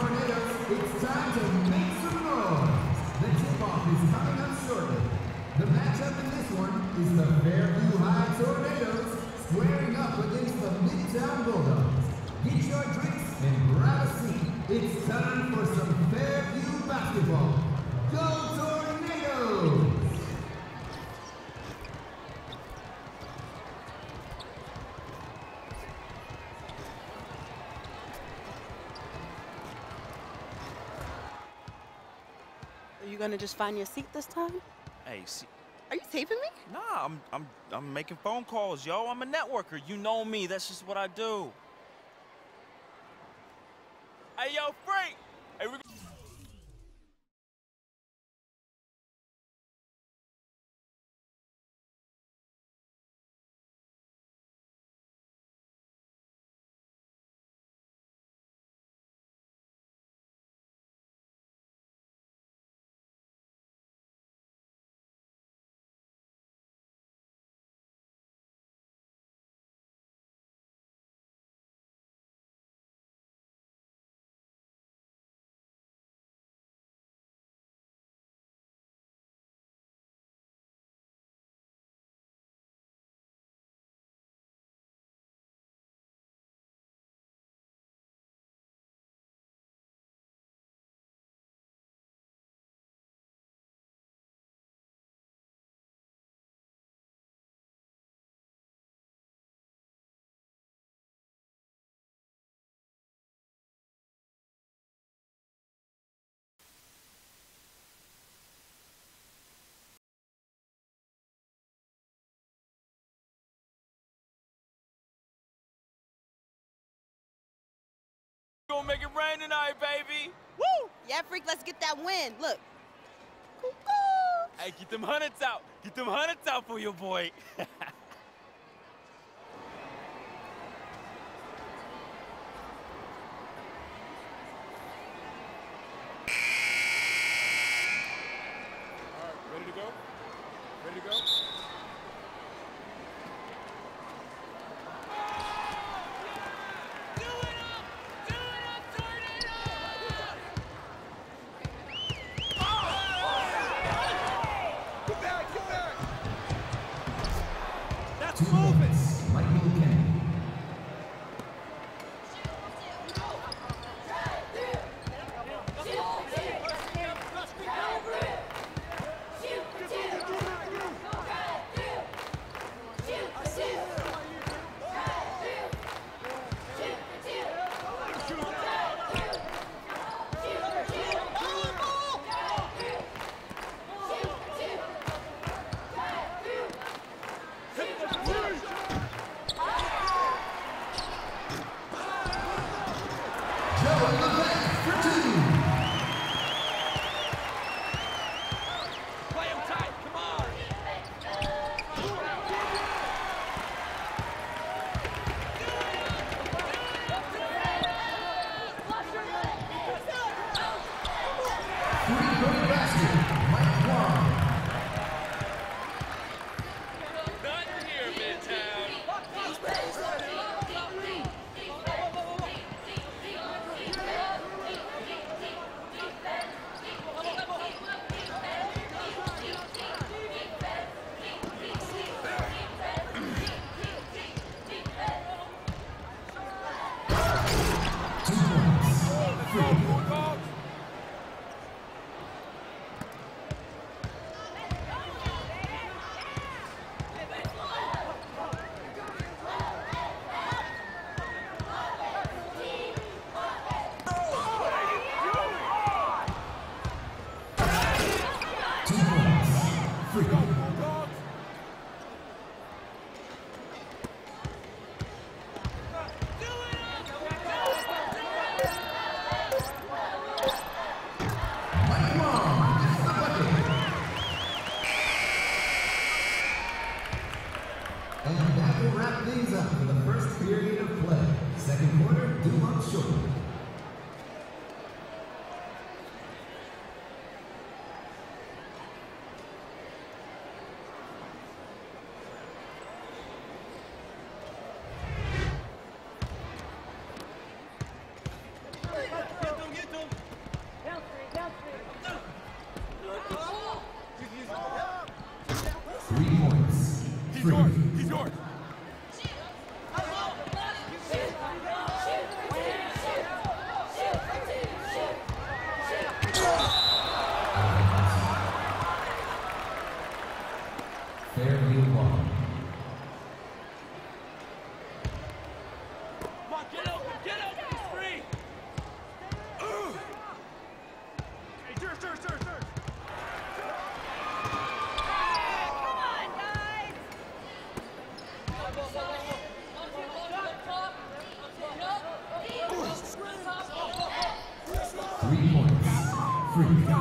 Tornadoes, it's time to make some noise. The tip-off is coming up shortly. The matchup in this one is the Fairview High Tornadoes squaring up against the Midtown Bulldogs. Get your drinks and grab a seat. It's time for some Fairview basketball. Go Tornadoes! Are you gonna just find your seat this time? Hey, see. Are you taping me? Nah, I'm making phone calls, yo. I'm a networker. You know me. That's just what I do. Hey, yo, Frank. Hey, we. Gonna make it rain tonight, baby. Woo! Yeah, freak, let's get that win. Look. Cuckoo! Hey, get them hundreds out. Get them hundreds out for your boy. Ready to go? Ready to go? Freak.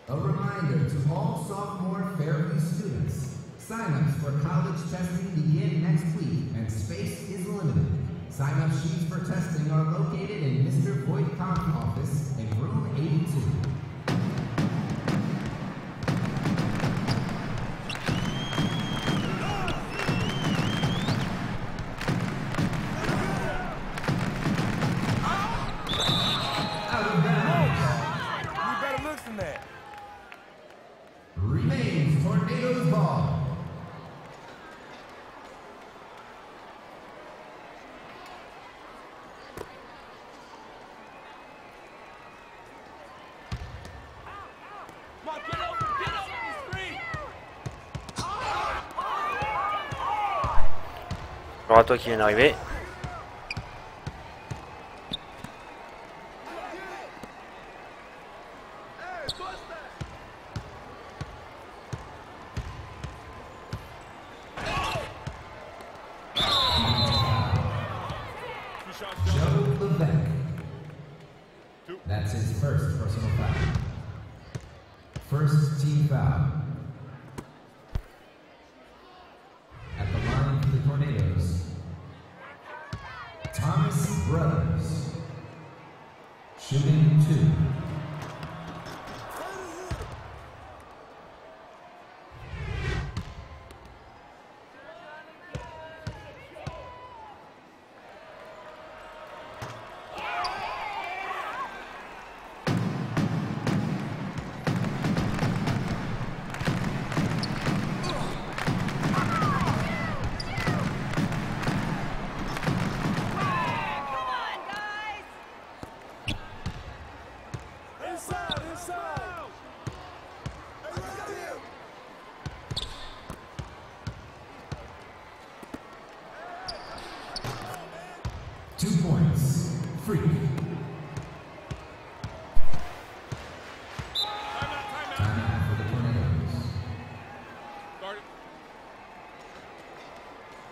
A reminder to all sophomore Fairview students, sign-ups for college testing begin next week and space is limited. Sign-up sheets for testing are located in Mr. Voigtkamp's office in room 82. Remains Tornadoes ball. Come on, get over the screen. Alors à toi qui vient d'arriver. That's his first personal foul. First team foul. At the line for the Tornadoes, Thomas Brothers. Shooting 2. Freak. Timeout for the Tornadoes.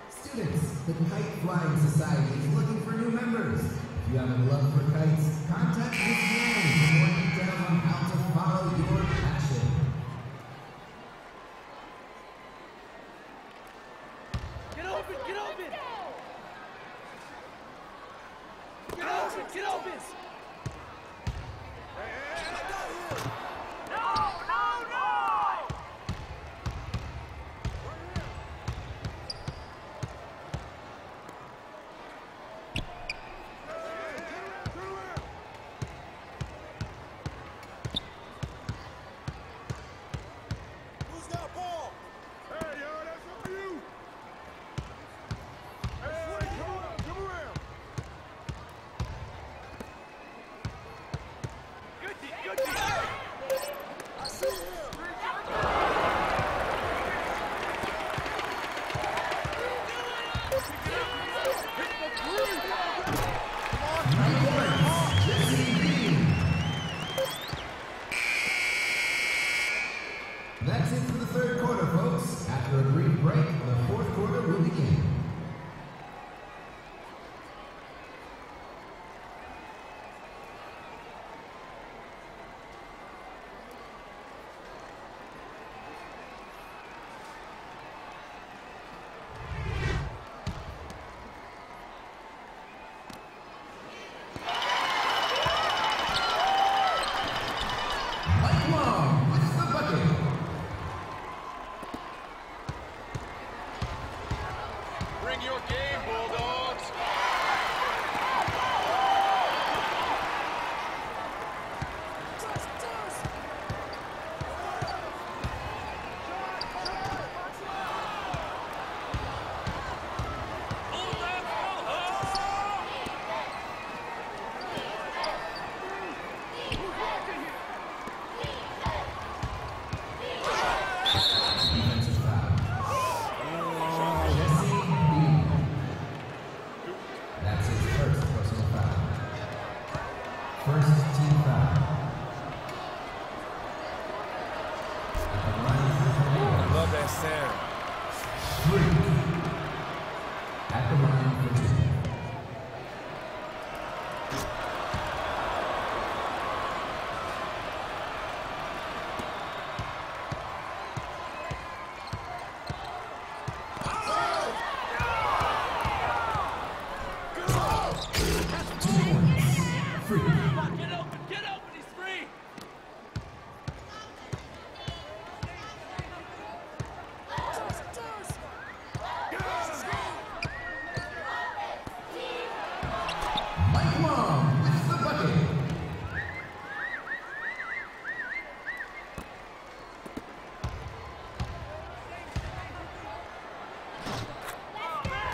Students, the Kite Flying Society is looking for new members. If you have a love for kites, contact Miss Yang for more details on how to follow your passion. Get open, get open! Get open, get open! Bring your game, Bulldogs.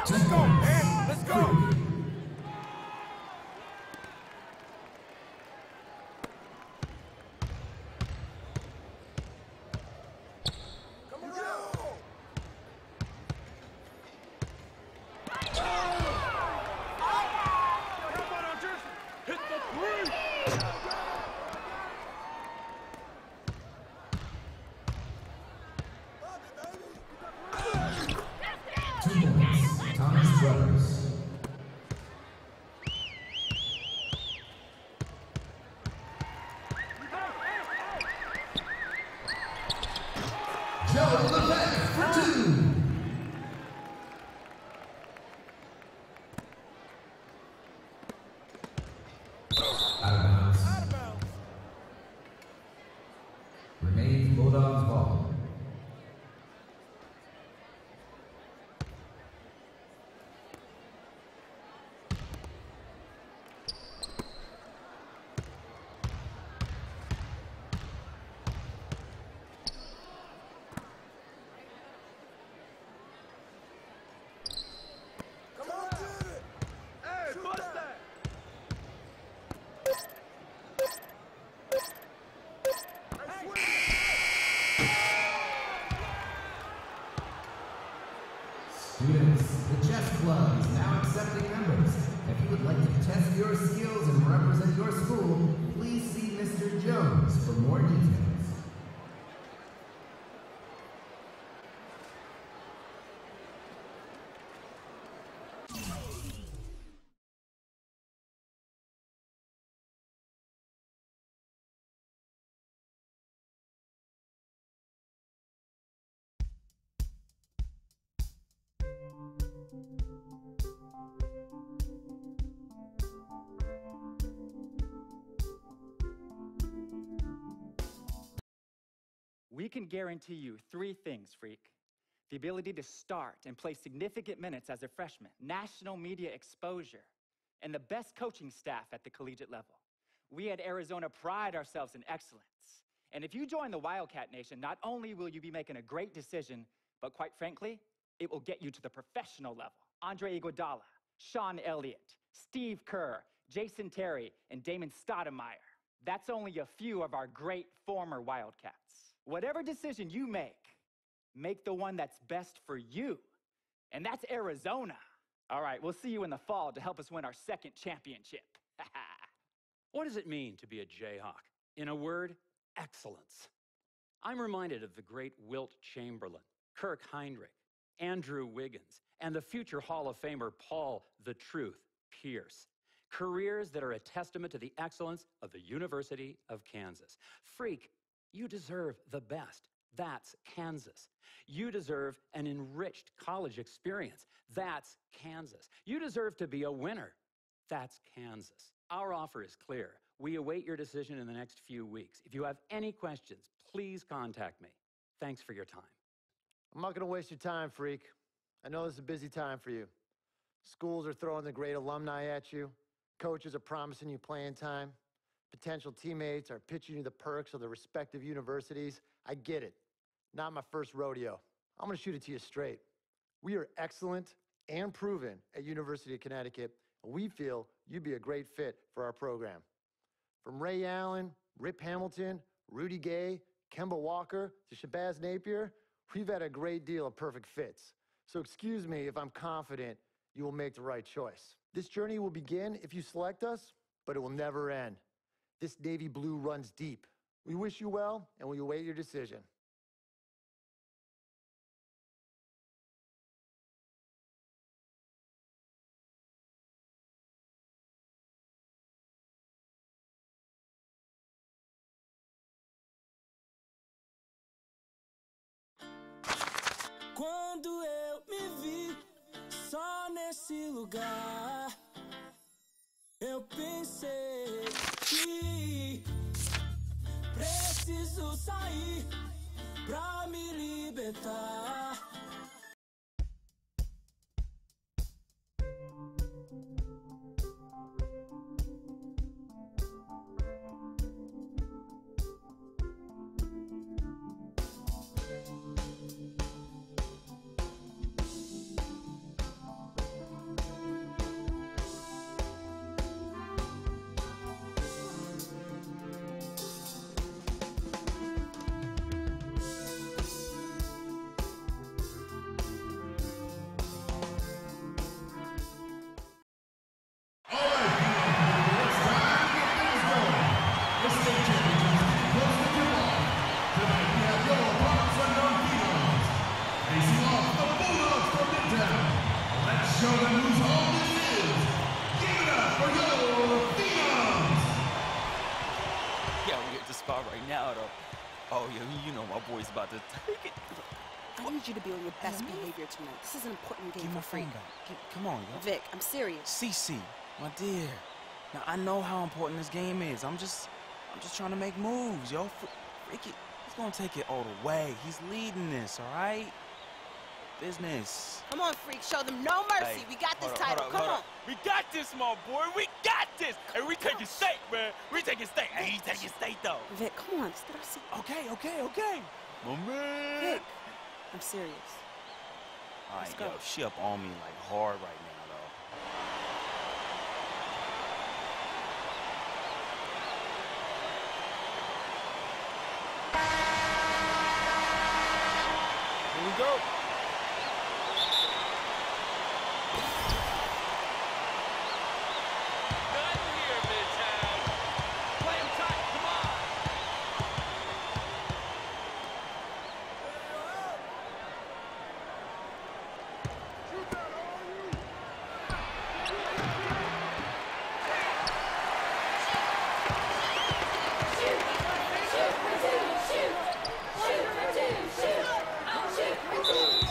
Let's go, man. Let's go. Remains Bulldogs ball. Students, the chess club is now accepting members. If you would like to test your skills and represent your school, please see Mr. Jones for more details. We can guarantee you 3 things, Freak. The ability to start and play significant minutes as a freshman, national media exposure, and the best coaching staff at the collegiate level. We at Arizona pride ourselves in excellence. And if you join the Wildcat Nation, not only will you be making a great decision, but quite frankly, it will get you to the professional level. Andre Iguodala, Sean Elliott, Steve Kerr, Jason Terry, and Damon Stoudemire. That's only a few of our great former Wildcats. Whatever decision you make the one that's best for you. And that's Arizona. All right, we'll see you in the fall to help us win our 2nd championship. What does it mean to be a Jayhawk? In a word, excellence. I'm reminded of the great Wilt Chamberlain, Kirk Heinrich, Andrew Wiggins, and the future Hall of Famer Paul "The Truth" Pierce. Careers that are a testament to the excellence of the University of Kansas. Freak, you deserve the best. That's Kansas. You deserve an enriched college experience. That's Kansas. You deserve to be a winner. That's Kansas. Our offer is clear. We await your decision in the next few weeks. If you have any questions, please contact me. Thanks for your time. I'm not going to waste your time, Freak. I know this is a busy time for you. Schools are throwing the great alumni at you. Coaches are promising you playing time. Potential teammates are pitching you the perks of the respective universities. I get it. Not my first rodeo. I'm going to shoot it to you straight. We are excellent and proven at University of Connecticut, and we feel you'd be a great fit for our program. From Ray Allen, Rip Hamilton, Rudy Gay, Kemba Walker, to Shabazz Napier, we've had a great deal of perfect fits. So excuse me if I'm confident you will make the right choice. This journey will begin if you select us, but it will never end. This navy blue runs deep. We wish you well, and we await your decision. Quando eu me vi só nesse lugar, eu pensei que preciso sair pra me libertar. Show them whose home this is. Give it up for your Phenoms! Yeah, we at the spot right now, though. Oh, yeah, you know my boy's about to take it. I need you to be on your best behavior tonight. This is an important game Give my for Freak. phone back. Come on, yo. Vic, I'm serious. Cece, my dear. Now, I know how important this game is. I'm just trying to make moves, yo. Freaky, he's gonna take it all the way. He's leading this, all right? Business. Come on, Freak, show them no mercy. Hey, we got this hold title. up, Come hold on. up. We got this, my boy. We got this. And we taking state, man. We taking state. Hey, he taking state, though. Vic, come on, let's get our seat. Okay. My man. Vic, I'm serious. All right, Let's go. yo, she up on me like hard right now, though. Here we go. Nothing here, Midtown. Play him tight. Come on.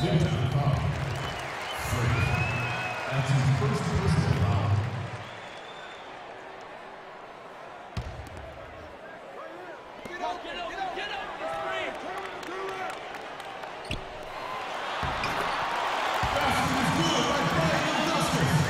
Midtown foul. Freak. That's his first personal foul. Get up. It's free.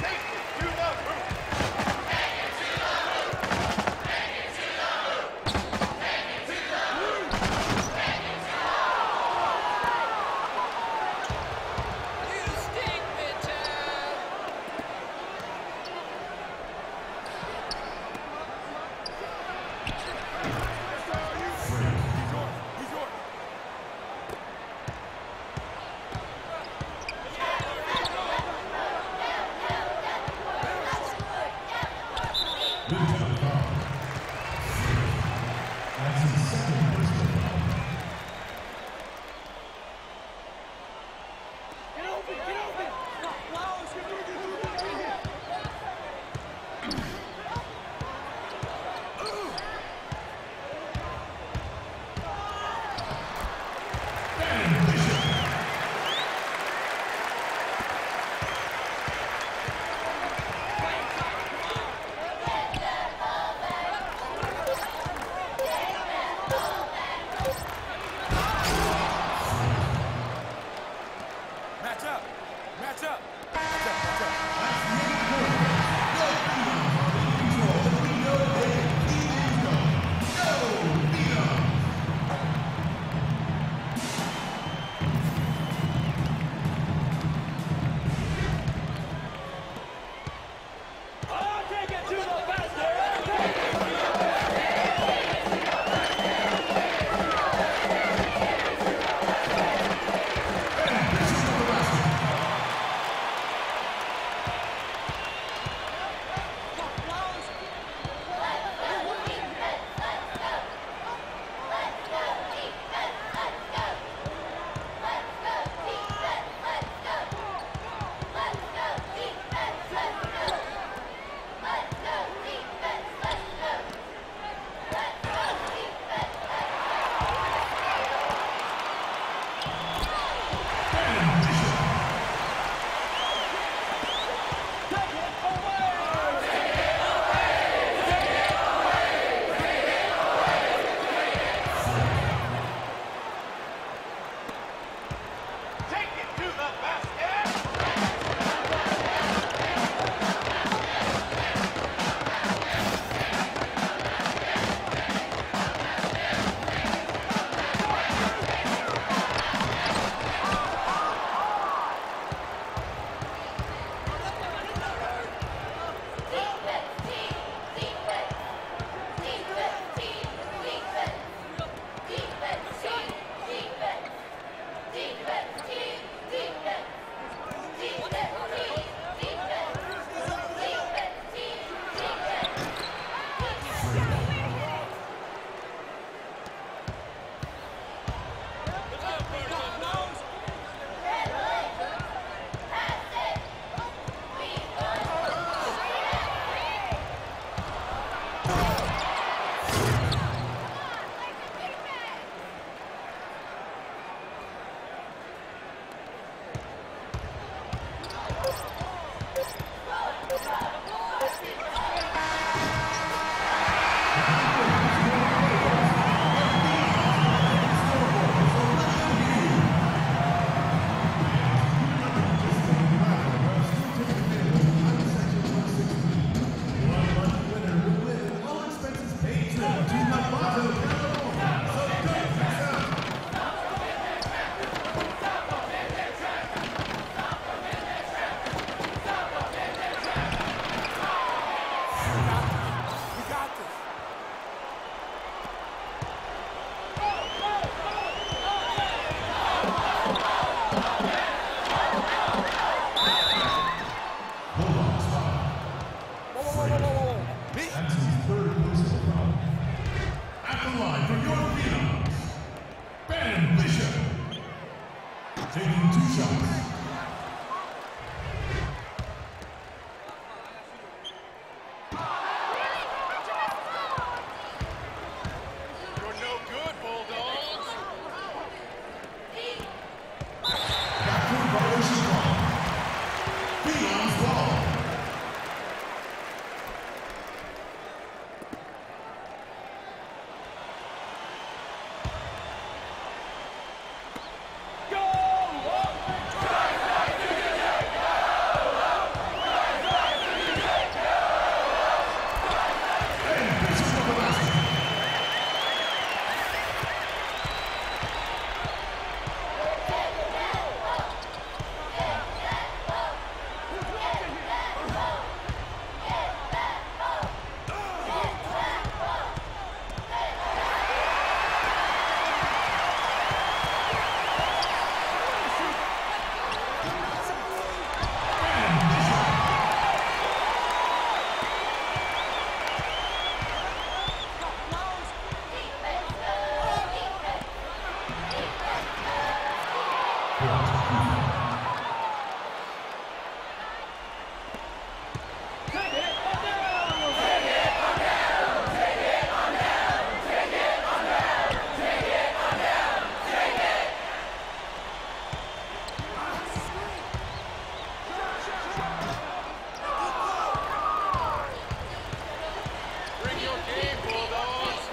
Basket is good by Brian Augustus. You stink, Midtown! Midtown foul. That's his second personal foul. Taking 2 shots. You're no good, Bulldogs. Backcourt violation call. Phenom's ball. Bring your game, Bulldogs.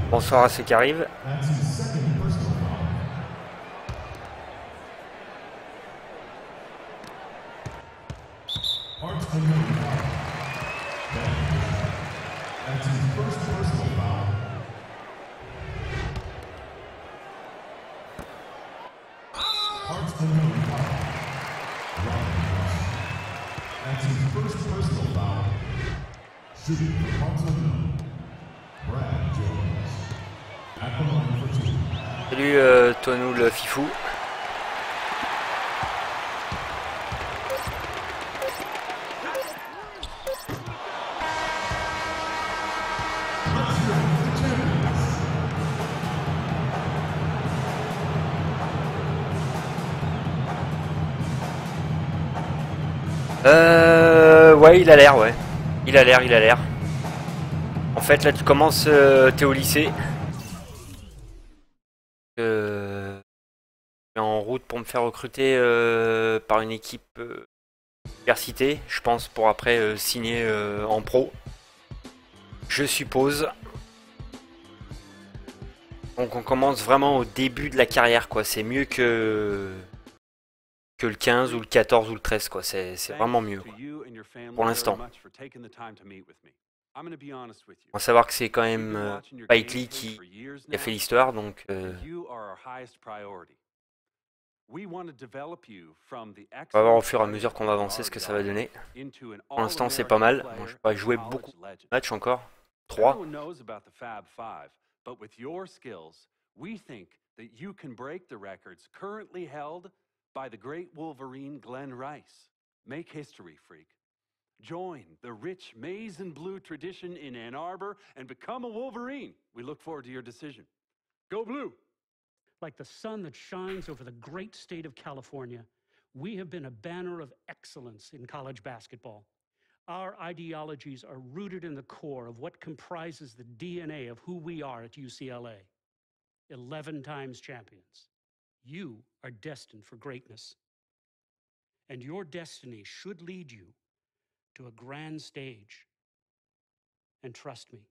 Bonsoir à ceux qui arrivent. Salut Tonou le fifou. Ouais, il a l'air, ouais. Il a l'air. En fait, là, tu commences, t'es au lycée. En route pour me faire recruter par une équipe université, je pense, pour après signer en pro. Je suppose. Donc on commence vraiment au début de la carrière, quoi. C'est mieux que le 15 ou le 14 ou le 13, quoi. C'est vraiment mieux, quoi. Pour l'instant. On va savoir que c'est quand même Spike Lee qui a fait l'histoire, donc on va voir au fur et à mesure qu'on va avancer ce que ça va donner. Pour l'instant, c'est pas mal. Bon, je vais pas jouer beaucoup de matchs encore. 3. But with your skills, we think that you can break the records currently held by the great Wolverine Glenn Rice. Make history, freak. Join the rich maize and blue tradition in Ann Arbor and become a Wolverine. We look forward to your decision. Go Blue! Like the sun that shines over the great state of California, we have been a banner of excellence in college basketball. Our ideologies are rooted in the core of what comprises the DNA of who we are at UCLA. 11 times champions. You are destined for greatness. And your destiny should lead you to a grand stage. And trust me,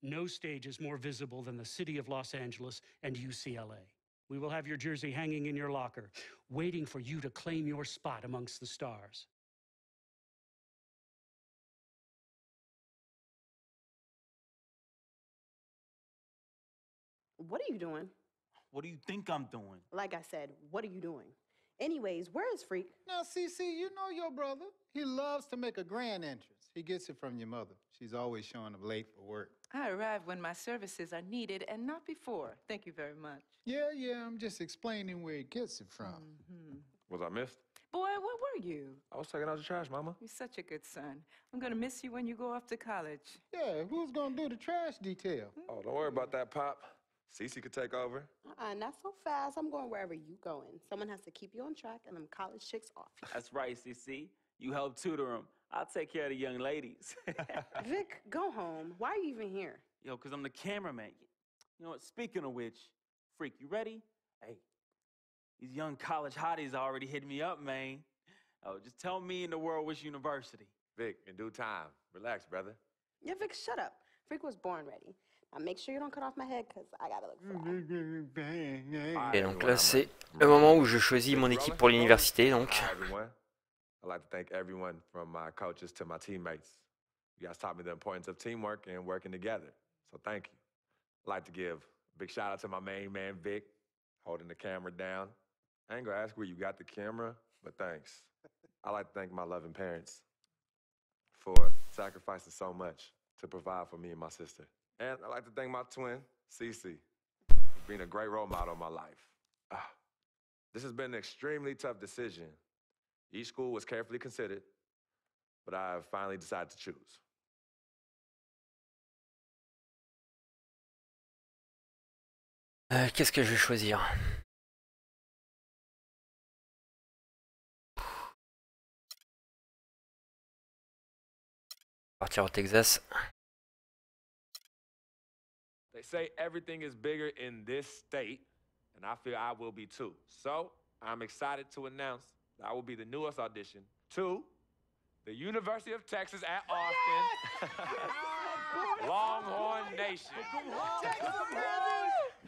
no stage is more visible than the city of Los Angeles and UCLA. We will have your jersey hanging in your locker, waiting for you to claim your spot amongst the stars. What are you doing? What do you think I'm doing? Like I said, what are you doing? Anyways, where is Freak? Now, CC, you know your brother. He loves to make a grand entrance. He gets it from your mother. She's always showing up late for work. I arrive when my services are needed and not before. Thank you very much. Yeah, I'm just explaining where he gets it from. Was I missed? Boy, where were you? I was taking out the trash, Mama. You're such a good son. I'm gonna miss you when you go off to college. Yeah, who's gonna do the trash detail? Oh, don't worry about that, Pop. Cece could take over. Not so fast. I'm going wherever you going. Someone has to keep you on track and them college chicks off you. That's right, CC. You help tutor them. I'll take care of the young ladies. Vic, go home. Why are you even here? Yo, because I'm the cameraman. You know what? Speaking of which, Freak, you ready? Hey, these young college hotties already hit me up, man. Oh, just tell me in the world which university. Vic, in due time. Relax, brother. Yeah, Vic, shut up. Freak was born ready. Now make sure you don't cut off my head because I gotta look fly. Et donc là, c'est le moment où je choisis mon équipe pour l'université, donc. I'd like to thank everyone from my coaches to my teammates. You guys taught me the importance of teamwork and working together. So thank you. I'd like to give a big shout out to my main man, Vic, holding the camera down. I ain't gonna ask where you got the camera, but thanks. I'd like to thank my loving parents for sacrificing so much to provide for me and my sister. And I'd like to thank my twin, Cece, for being a great role model in my life. This has been an extremely tough decision. Each school was carefully considered, but I have finally decided to choose. Qu'est-ce que je vais choisir? Partir au Texas. They say everything is bigger in this state, and I feel I will be too. So I'm excited to announce that I will be the newest addition to the University of Texas at Austin. Longhorn Nation.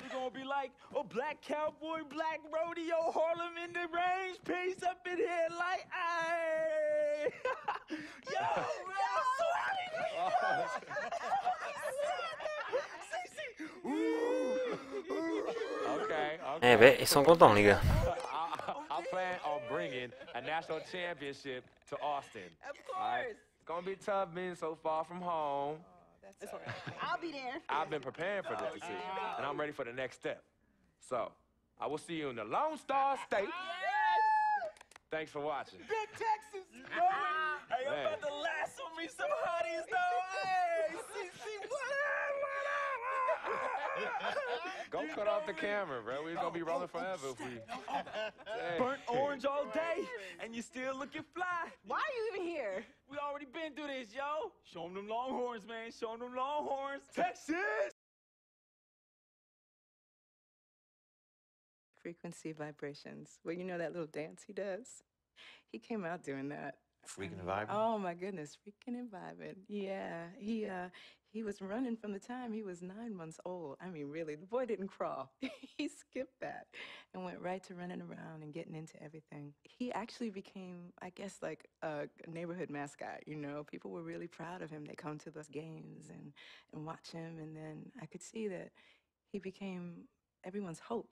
We're gonna be like a black cowboy, black rodeo, Harlem in the range, peace up in here like, ayy. Yo, man, I'm so Okay. Eh ben, ils sont contents, les gars. I plan on bringing a national championship to Austin. Of course. It's gonna be tough being so far from home. That's all right. I'll be there. I've been preparing for this decision, and I'm ready for the next step. So, I will see you in the Lone Star State. Thanks for watching. Big Texas, you know it. Hey, I'm about to lasso me some hotties, though. Hey, CC, what up? Go cut off the camera, bro. We're gonna be rolling forever if we. Burnt orange all day, and you still looking fly. Why are you even here? We already been through this, yo. Show them Longhorns, man. Show them Longhorns. Texas! Frequency vibrations. Well, you know that little dance he does? He came out doing that. Freaking and vibing? Oh, my goodness. Freaking and vibing. Yeah. He was running from the time he was 9 months old. I mean, really, the boy didn't crawl. He skipped that and went right to running around and getting into everything. He actually became, I guess, like a neighborhood mascot, you know? People were really proud of him. They come to those games and watch him, and then I could see that he became everyone's hope.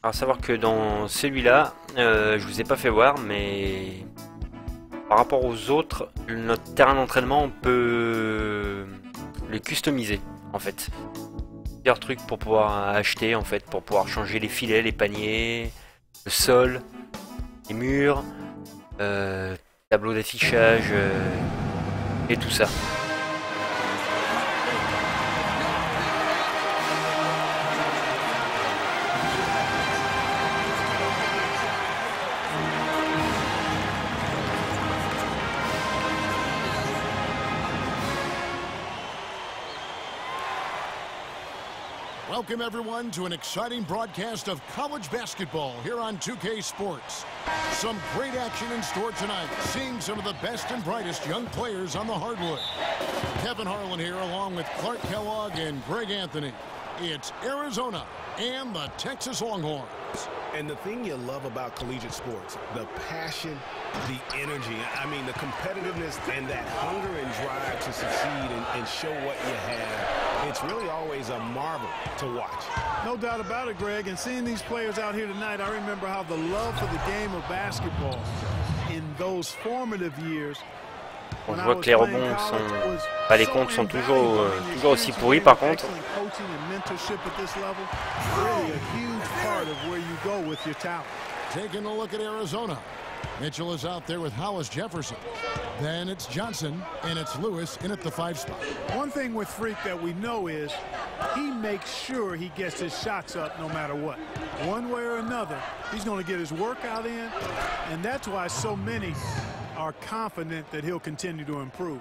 Alors savoir que dans celui-là, je vous ai pas fait voir, mais par rapport aux autres, notre terrain d'entraînement, on peut le customiser en fait. Plusieurs trucs pour pouvoir acheter en fait, pour pouvoir changer les filets, les paniers, le sol, les murs, tableau d'affichage et tout ça. Welcome, everyone, to an exciting broadcast of college basketball here on 2K Sports. Some great action in store tonight, seeing some of the best and brightest young players on the hardwood. Kevin Harlan here, along with Clark Kellogg and Greg Anthony. It's Arizona and the Texas Longhorns. And the thing you love about collegiate sports, the passion, the energy, I mean, the competitiveness and that hunger and drive to succeed and show what you have, it's really always a marvel to watch. No doubt about it, Greg. And seeing these players out here tonight, I remember how the love for the game of basketball in those formative years. On voit que les rebonds sont... Bah, les comptes sont toujours aussi pourris par contre. Taking a look at Arizona. Mitchell is out there with Hollis Jefferson. Then it's Johnson, and it's Lewis in at the 5 spot. One thing with Freak that we know is he makes sure he gets his shots up no matter what. One way or another, he's going to get his workout in, and that's why so many are confident that he'll continue to improve.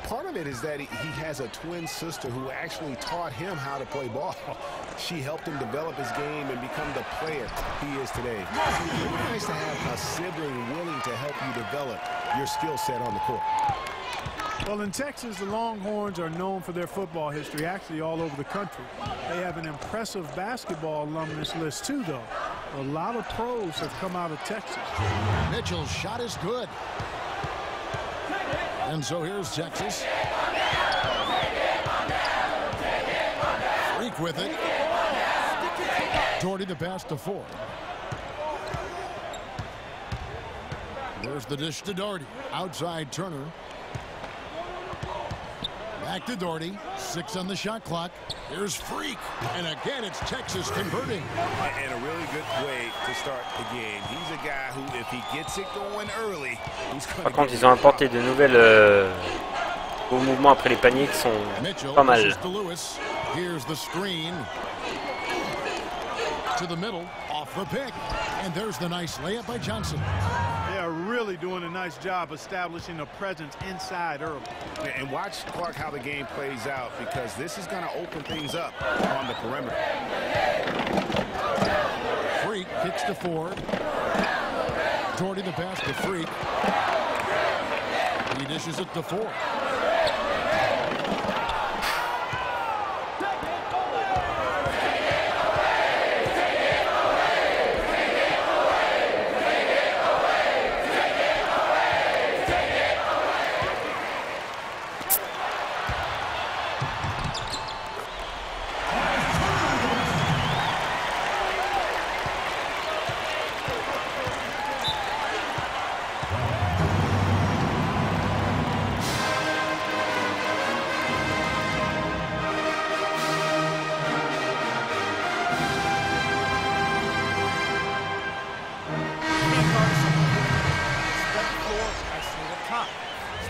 Part of it is that he has a twin sister who actually taught him how to play ball. She helped him develop his game and become the player he is today. It's nice to have a sibling willing to help you develop your skill set on the court. Well, in Texas, the Longhorns are known for their football history, actually all over the country. They have an impressive basketball alumnus list, too, though. A lot of pros have come out of Texas. Mitchell's shot is good. And so here's Texas. Freak with it. Doherty the pass to Ford. There's the dish to Doherty. Outside Turner. Back to Doherty. 6 on the shot clock. Here's Freak. And again, it's Texas converting. And a really good way to start the game. He's a guy who, if he gets it going early, he's going to. Par contre, ils ont apporté de nouvelles beaux mouvements après les paniers qui sont pas mal. Here's the screen. To the middle, off the pick. And there's the nice layup by Johnson. They are really doing a nice job establishing a presence inside early. And watch, Clark, how the game plays out, because this is going to open things up on the perimeter. Freak kicks to Ford. Doherty the pass to Freak. He dishes it to Ford.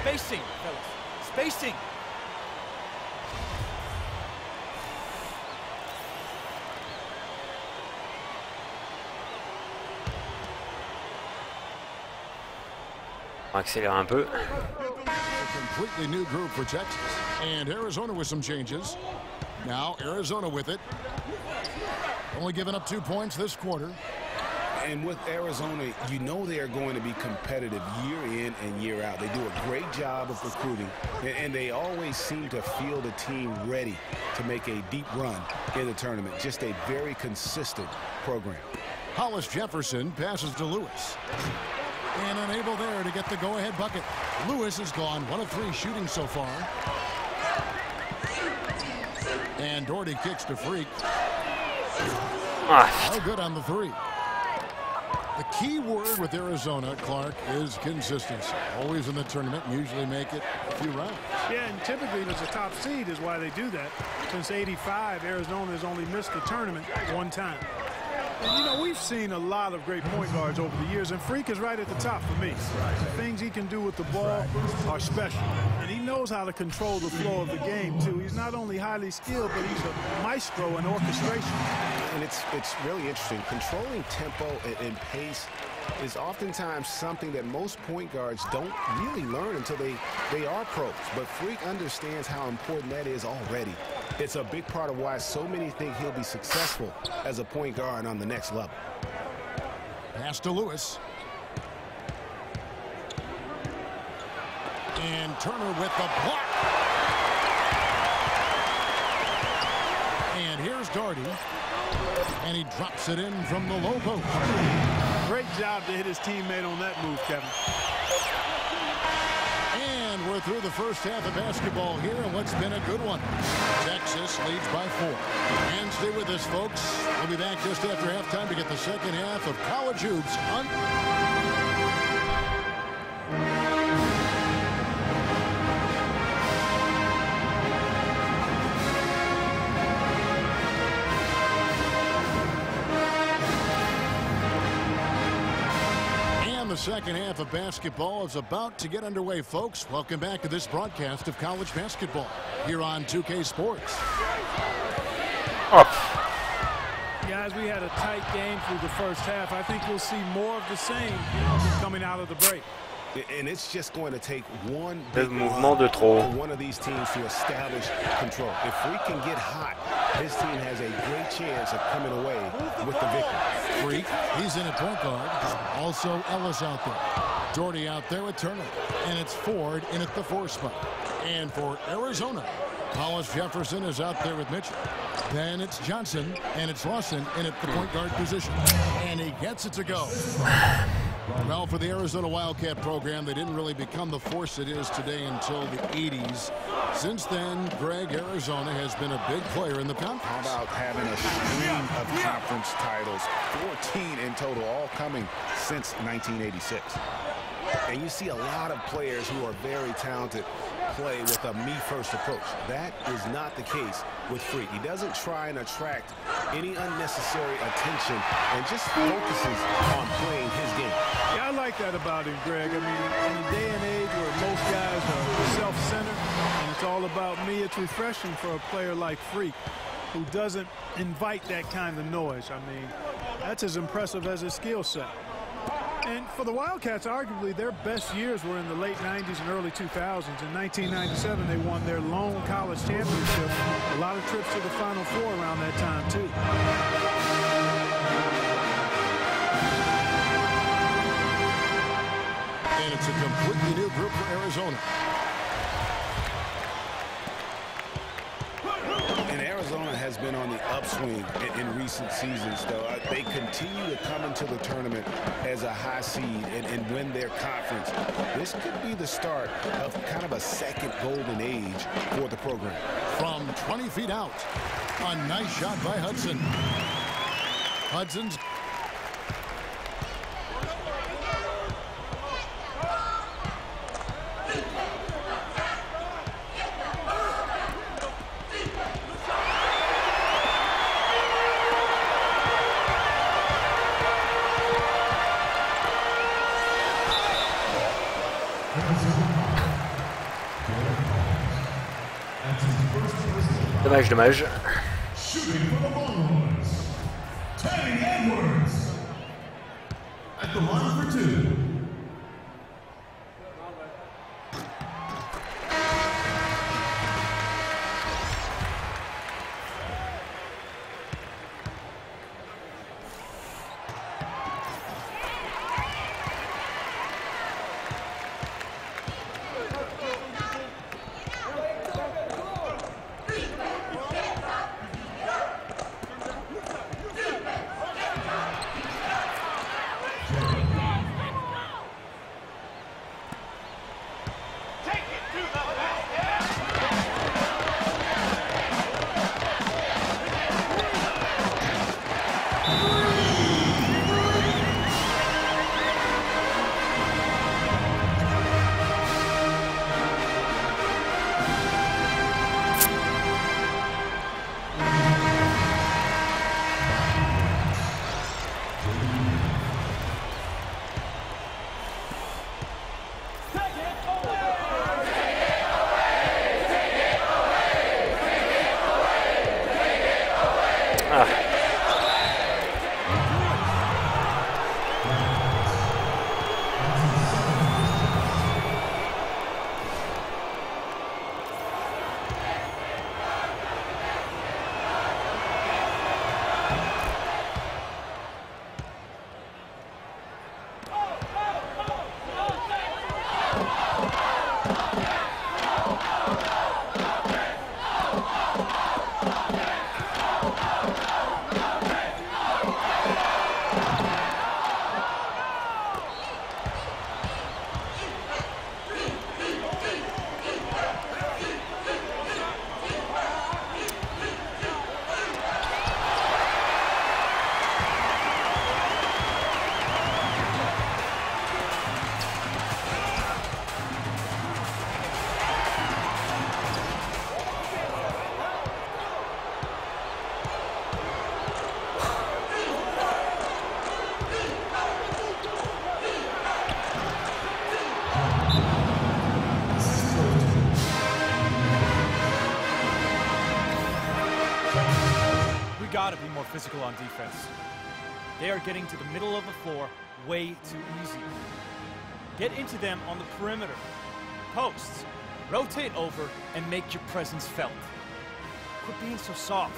Spacing, fellas. Spacing. On va accélérer un peu. A completely new group for Texas. And Arizona with some changes. Now Arizona with it. Only giving up 2 points this quarter. And with Arizona, you know they are going to be competitive year in and year out. They do a great job of recruiting, and they always seem to feel the team ready to make a deep run in the tournament. Just a very consistent program. Hollis Jefferson passes to Lewis. And unable there to get the go-ahead bucket. Lewis has gone 1 of 3 shooting so far. And Doherty kicks to Freak. Oh, good on the 3. The key word with Arizona, Clark, is consistency. Always in the tournament, usually make it a few rounds. Yeah, and typically as a top seed is why they do that. Since '85, Arizona has only missed the tournament 1 time. And, you know, we've seen a lot of great point guards over the years, and Freak is right at the top for me. The things he can do with the ball are special. And he knows how to control the flow of the game, too. He's not only highly skilled, but he's a maestro in orchestration. And it's really interesting. Controlling tempo and pace is oftentimes something that most point guards don't really learn until they are pros. But Freak understands how important that is already. It's a big part of why so many think he'll be successful as a point guard on the next level. Pass to Lewis. And Turner with the block. And here's Doherty. And he drops it in from the low post. Great job to hit his teammate on that move, Kevin. And we're through the first half of basketball here, and what's been a good one. Texas leads by 4. And stay with us, folks. We'll be back just after halftime to get the second half of College Hoops on. The second half of basketball is about to get underway, folks. Welcome back to this broadcast of college basketball here on 2K Sports. Guys, we had a tight game through the first half. I think we'll see more of the same coming out of the break. And it's just going to take one big run for one of these teams to establish control. If Freak can get hot, his team has a great chance of coming away with the victory. Freak, he's in at point guard. Also Ellis out there. Doherty out there with Turner. And it's Ford in at the 4 spot. And for Arizona, Hollis Jefferson is out there with Mitchell. Then it's Johnson, and it's Lawson in at the point guard position. And he gets it to go. Well, for the Arizona Wildcat program, they didn't really become the force it is today until the 80s. Since then, Greg, Arizona has been a big player in the conference. How about having a string of conference titles, 14 in total, all coming since 1986. And you see a lot of players who are very talented play with a me-first approach. That is not the case with Freak. He doesn't try and attract any unnecessary attention and just focuses on playing his game. Yeah, I like that about him, Greg. I mean, in a day and age where most guys are self-centered and it's all about me, it's refreshing for a player like Freak who doesn't invite that kind of noise. I mean, that's as impressive as his skill set. And for the Wildcats, arguably their best years were in the late 90s and early 2000s. In 1997, they won their lone college championship. A lot of trips to the Final Four around that time, too. And it's a completely new group for Arizona. And Arizona has been on the upswing in recent seasons, though. They continue to come into the tournament as a high seed and win their conference. This could be the start of kind of a second golden age for the program. From 20 feet out, a nice shot by Hudson. Hudson's Dommage, dommage. Shooting for the Longhorns, Tammy Edwards. At the line for two. Gotta be more physical on defense. They are getting to the middle of the floor way too easy. Get into them on the perimeter. Posts. Rotate over and make your presence felt. Quit being so soft.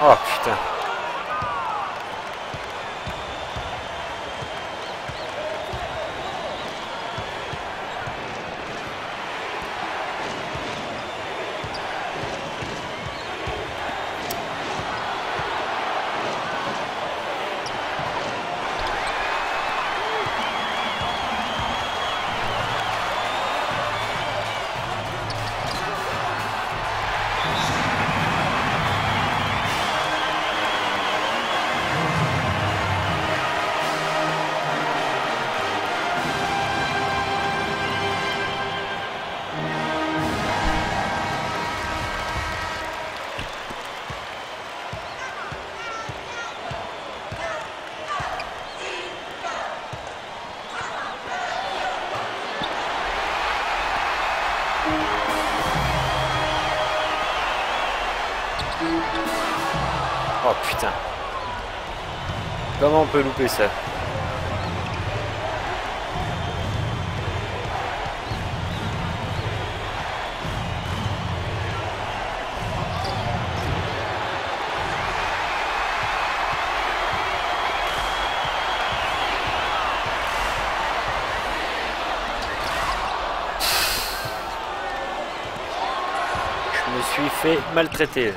Oh putain. Oh putain. Comment on peut louper ça? Je me suis fait maltraiter.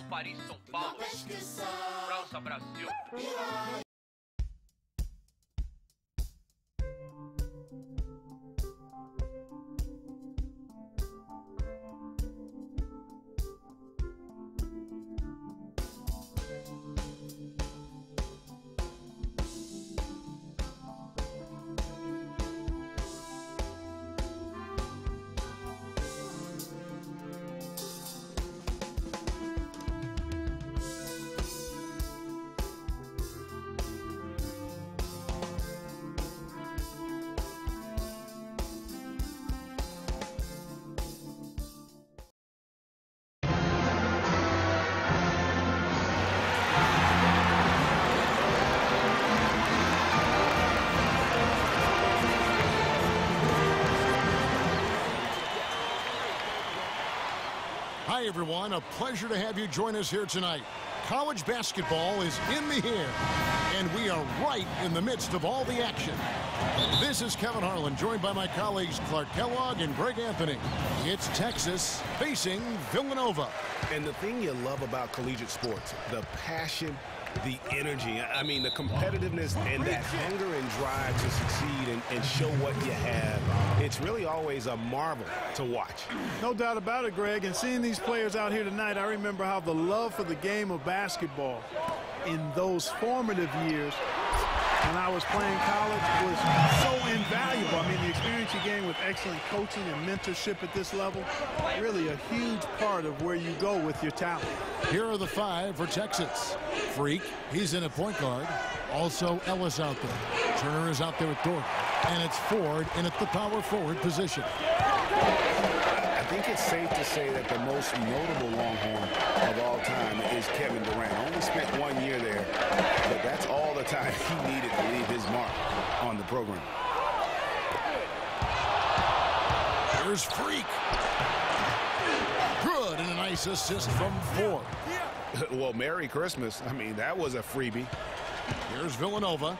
Paris, São Paulo, França, Brasil. Hi, everyone. A pleasure to have you join us here tonight. College basketball is in the air, and we are right in the midst of all the action. This is Kevin Harlan, joined by my colleagues Clark Kellogg and Greg Anthony. It's Texas facing Villanova. And the thing you love about collegiate sports, the passion, the energy, I mean, the competitiveness and that hunger and drive to succeed and show what you have. It's really always a marvel to watch. No doubt about it, Greg. And seeing these players out here tonight, I remember how the love for the game of basketball in those formative years when I was playing college was so invaluable. I mean, the experience you gain with excellent coaching and mentorship at this level, really a huge part of where you go with your talent. Here are the five for Texas. Freak, he's in a point guard. Also Ellis out there. Turner is out there at Thornton. And it's Ford in at the power forward position. I think it's safe to say that the most notable Longhorn of all time is Kevin Durant. Only spent 1 year there, but that's all the time he needed to leave his mark on the program. Here's Freak. Good, and a nice assist from 4. Well, Merry Christmas. I mean, that was a freebie. Here's Villanova.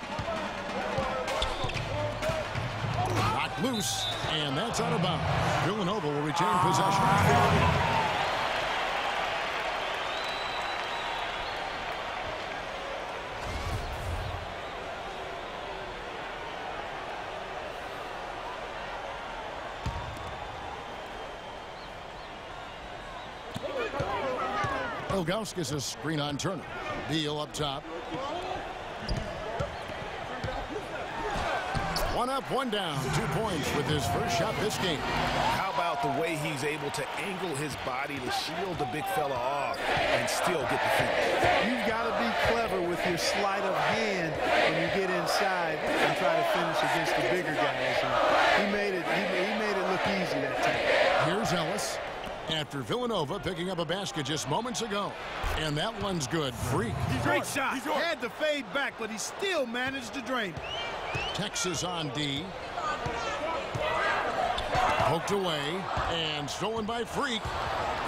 Knocked loose, and that's out of bounds. Villanova will retain possession. Ilgauskas a screen on Turner. Beal up top. One up, one down. 2 points with his first shot this game. How about the way he's able to angle his body to shield the big fella off and still get the finish? You've got to be clever with your sleight of hand when you get inside and try to finish against the bigger guys. And he made it look easy that time. Here's Ellis. After Villanova picking up a basket just moments ago. And that one's good. Freak. Great shot. Had to fade back, but he still managed to drain it. Texas on D. Poked away and stolen by Freak.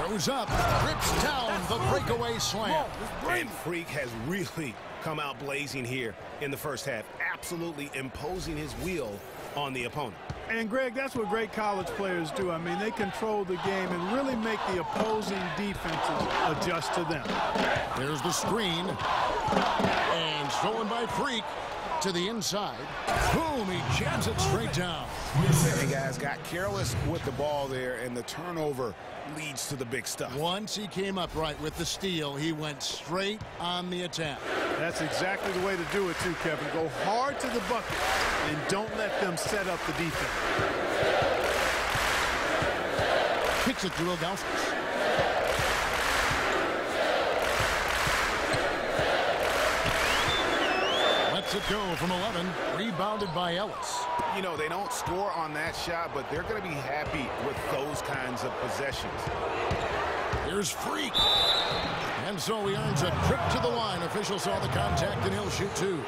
Goes up, rips down the breakaway slam. And Freak has really come out blazing here in the first half, absolutely imposing his will on the opponent. And Greg, that's what great college players do. I mean, they control the game and really make the opposing defenses adjust to them. There's the screen. And stolen by Freak to the inside. Boom, he jams it straight down. Hey, guys, got careless with the ball there, and the turnover leads to the big stuff. Once he came up right with the steal, he went straight on the attack. That's exactly the way to do it, too, Kevin. Go hard to the bucket and don't let them set up the defense. Kicks it to Ilgauskas. Lets it go from 11. Rebounded by Ellis. You know, they don't score on that shot, but they're going to be happy with those kinds of possessions. Here's Freak. And so he earns a trip to the line. Officials saw the contact, and he'll shoot 2.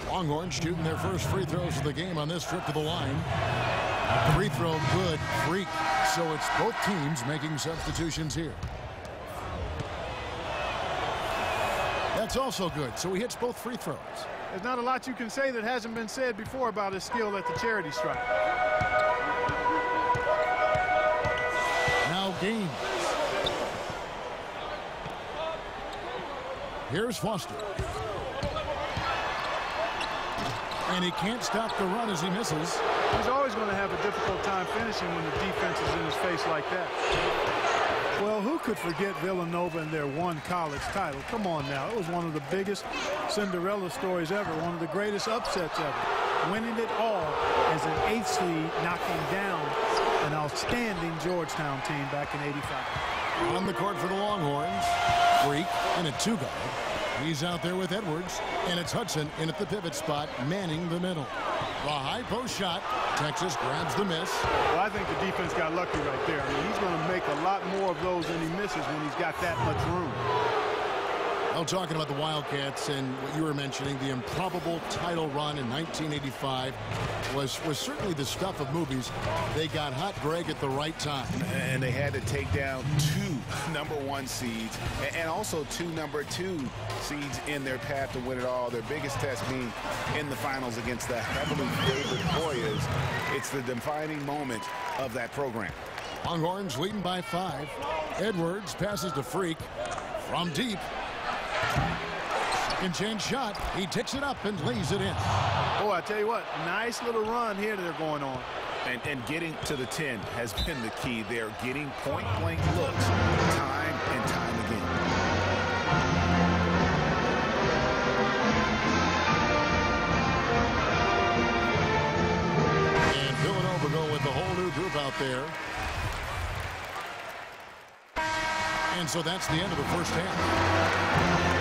Longhorns shooting their first free throws of the game on this trip to the line. Free throw good. Freak. So it's both teams making substitutions here. That's also good. So he hits both free throws. There's not a lot you can say that hasn't been said before about his skill at the charity stripe. Now Gaines. Here's Foster. And he can't stop the run as he misses. He's always going to have a difficult time finishing when the defense is in his face like that. Well, who could forget Villanova and their one college title? Come on now. It was one of the biggest Cinderella stories ever, one of the greatest upsets ever. Winning it all as an 8th seed, knocking down an outstanding Georgetown team back in '85. On the court for the Longhorns, Freak and a 2-guard. He's out there with Edwards, and it's Hudson in at the pivot spot, manning the middle. The high post shot. Texas grabs the miss. Well, I think the defense got lucky right there. I mean, he's going to make a lot more of those than he misses when he's got that much room. Well, talking about the Wildcats and what you were mentioning, the improbable title run in 1985 was certainly the stuff of movies. They got hot, Greg, at the right time. And they had to take down 2 #1 seeds and also 2 #2 seeds in their path to win it all. Their biggest test being in the finals against the heavily favored Hoyas. It's the defining moment of that program. Longhorns leading by 5. Edwards passes to Freak from deep. Second chance shot. He ticks it up and lays it in. Oh, I tell you what, nice little run here they're going on. And getting to the 10 has been the key. They're getting point-blank looks time and time again. And Villanova go with the whole new group out there. And so that's the end of the first half.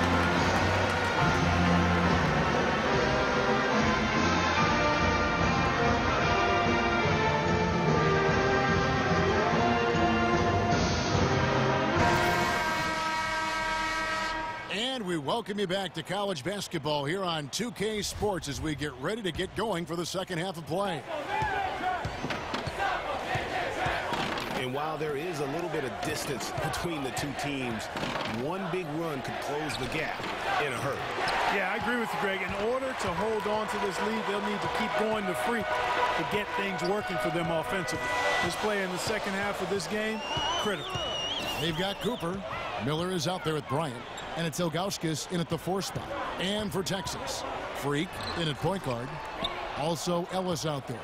And we welcome you back to college basketball here on 2K Sports as we get ready to get going for the second half of play. And while there is a little bit of distance between the two teams, one big run could close the gap in a hurry. Yeah, I agree with you, Greg. In order to hold on to this lead, they'll need to keep going to Freak to get things working for them offensively. This play in the second half of this game, critical. They've got Cooper. Miller is out there with Bryant. And it's Ilgauskas in at the 4 spot. And for Texas, Freak in at point guard. Also Ellis out there.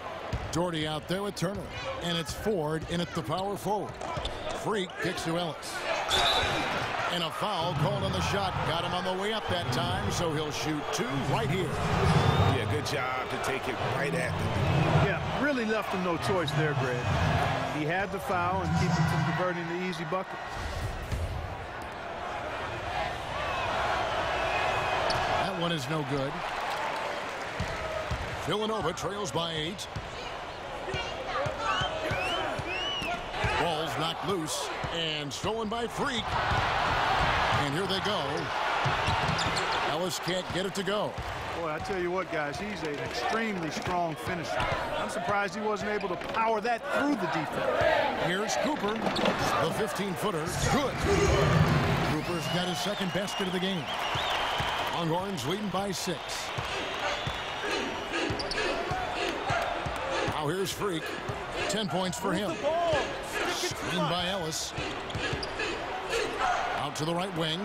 Doherty out there with Turner. And it's Ford in at the power forward. Freak kicks to Ellis. And a foul called on the shot. Got him on the way up that time, so he'll shoot 2 right here. Yeah, good job to take it right at them. Yeah, really left him no choice there, Greg. He had the foul and keep him from converting the easy bucket. That one is no good. Villanova trails by 8. Ball's knocked loose and stolen by Freak. And here they go. Ellis can't get it to go. Boy, I tell you what, guys, he's an extremely strong finisher. I'm surprised he wasn't able to power that through the defense. Here's Cooper, the 15-footer. Good. Cooper's got his second basket of the game. Longhorns leading by 6. Now here's Freak. 10 points for him. Screen by Ellis. Out to the right wing.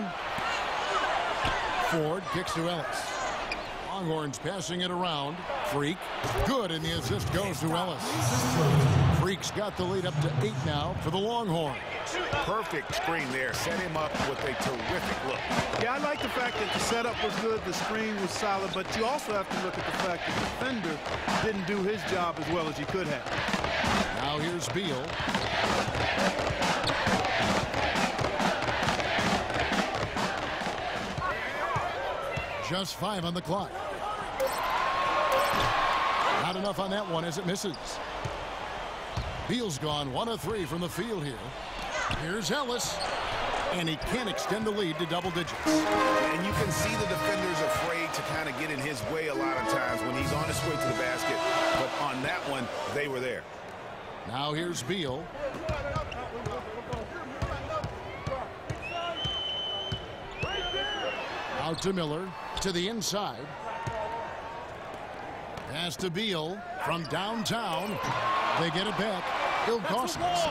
Ford kicks to Ellis. Longhorns passing it around. Freak. Good, and the assist goes to Ellis. Freak's got the lead up to 8 now for the Longhorns. Perfect screen there. Set him up with a terrific look. Yeah, I like the fact that the setup was good, the screen was solid, but you also have to look at the fact that the defender didn't do his job as well as he could have. Now here's Beal. Just 5 on the clock. Not enough on that one as it misses. Beal's gone 1 of 3 from the field here. Here's Ellis. And he can't extend the lead to double digits. And you can see the defender's afraid to kind of get in his way a lot of times when he's on his way to the basket. But on that one, they were there. Now here's Beal. Out to Miller. To the inside. Pass to Beal from downtown. They get it back. Ilgauskas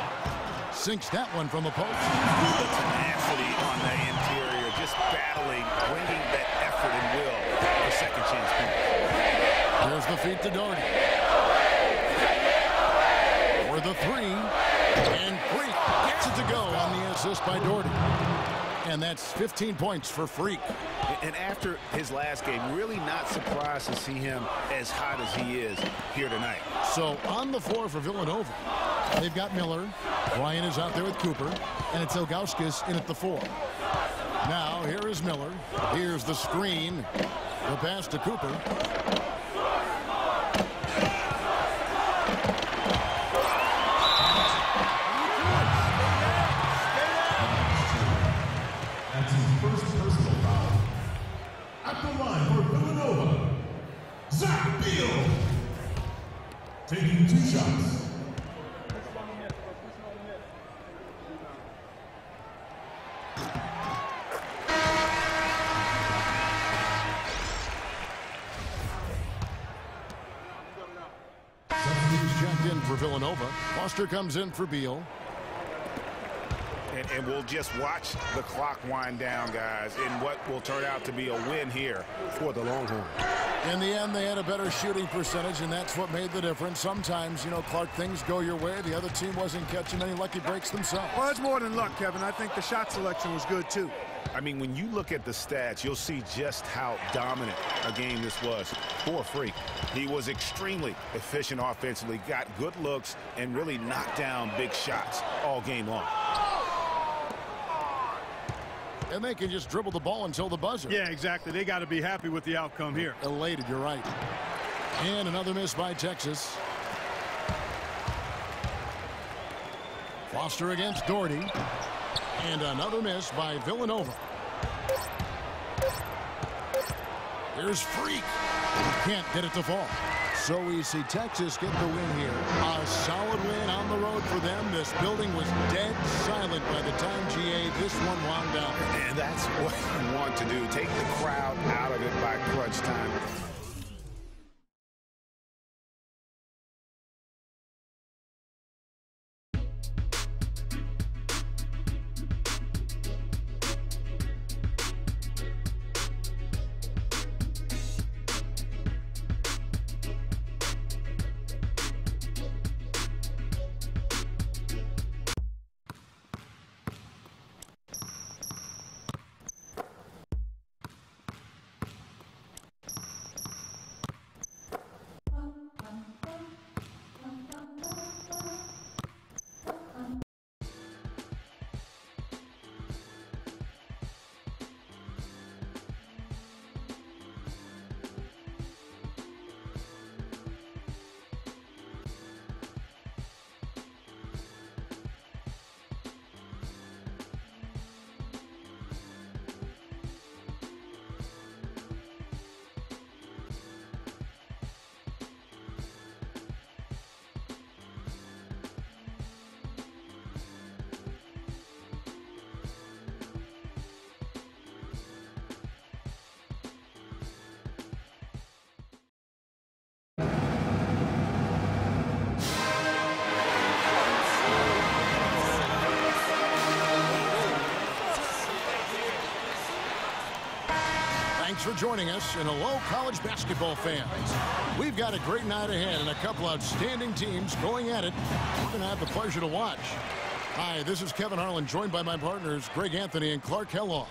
sinks that one from the post. The tenacity on the interior, just battling, bringing that effort and will for second chance points. There's the feed to Doherty. For the 3. And Freak gets it to go on the assist by Doherty. And that's 15 points for Freak. And after his last game, really not surprised to see him as hot as he is here tonight. So on the floor for Villanova, they've got Miller. Bryant is out there with Cooper. And it's Ilgauskas in at the 4. Now here is Miller. Here's the screen. The pass to Cooper. That's his first personal foul. At the line for Villanova, Zach Beal. Taking 2 shots. Substitutes checked in for Villanova. Foster comes in for Beal. And we'll just watch the clock wind down, guys, in what will turn out to be a win here for the Longhorns. In the end, they had a better shooting percentage, and that's what made the difference. Sometimes, you know, Clark, things go your way. The other team wasn't catching any lucky breaks themselves. Well, it's more than luck, Kevin. I think the shot selection was good, too. I mean, when you look at the stats, you'll see just how dominant a game this was for Freak. He was extremely efficient offensively, got good looks, and really knocked down big shots all game long. And they can just dribble the ball until the buzzer. Yeah, exactly. They got to be happy with the outcome here. Elated, you're right. And another miss by Texas. Foster against Doherty. And another miss by Villanova. Here's Freak. Can't get it to fall. So we see Texas get the win here. A solid win on the road for them. This building was dead silent by the time, GA, this one wound down. And that's what you want to do. Take the crowd out of it by crunch time. Thanks for joining us, and hello, college basketball fans. We've got a great night ahead and a couple outstanding teams going at it. We're going to have the pleasure to watch. Hi, this is Kevin Harlan, joined by my partners Greg Anthony and Clark Kellogg.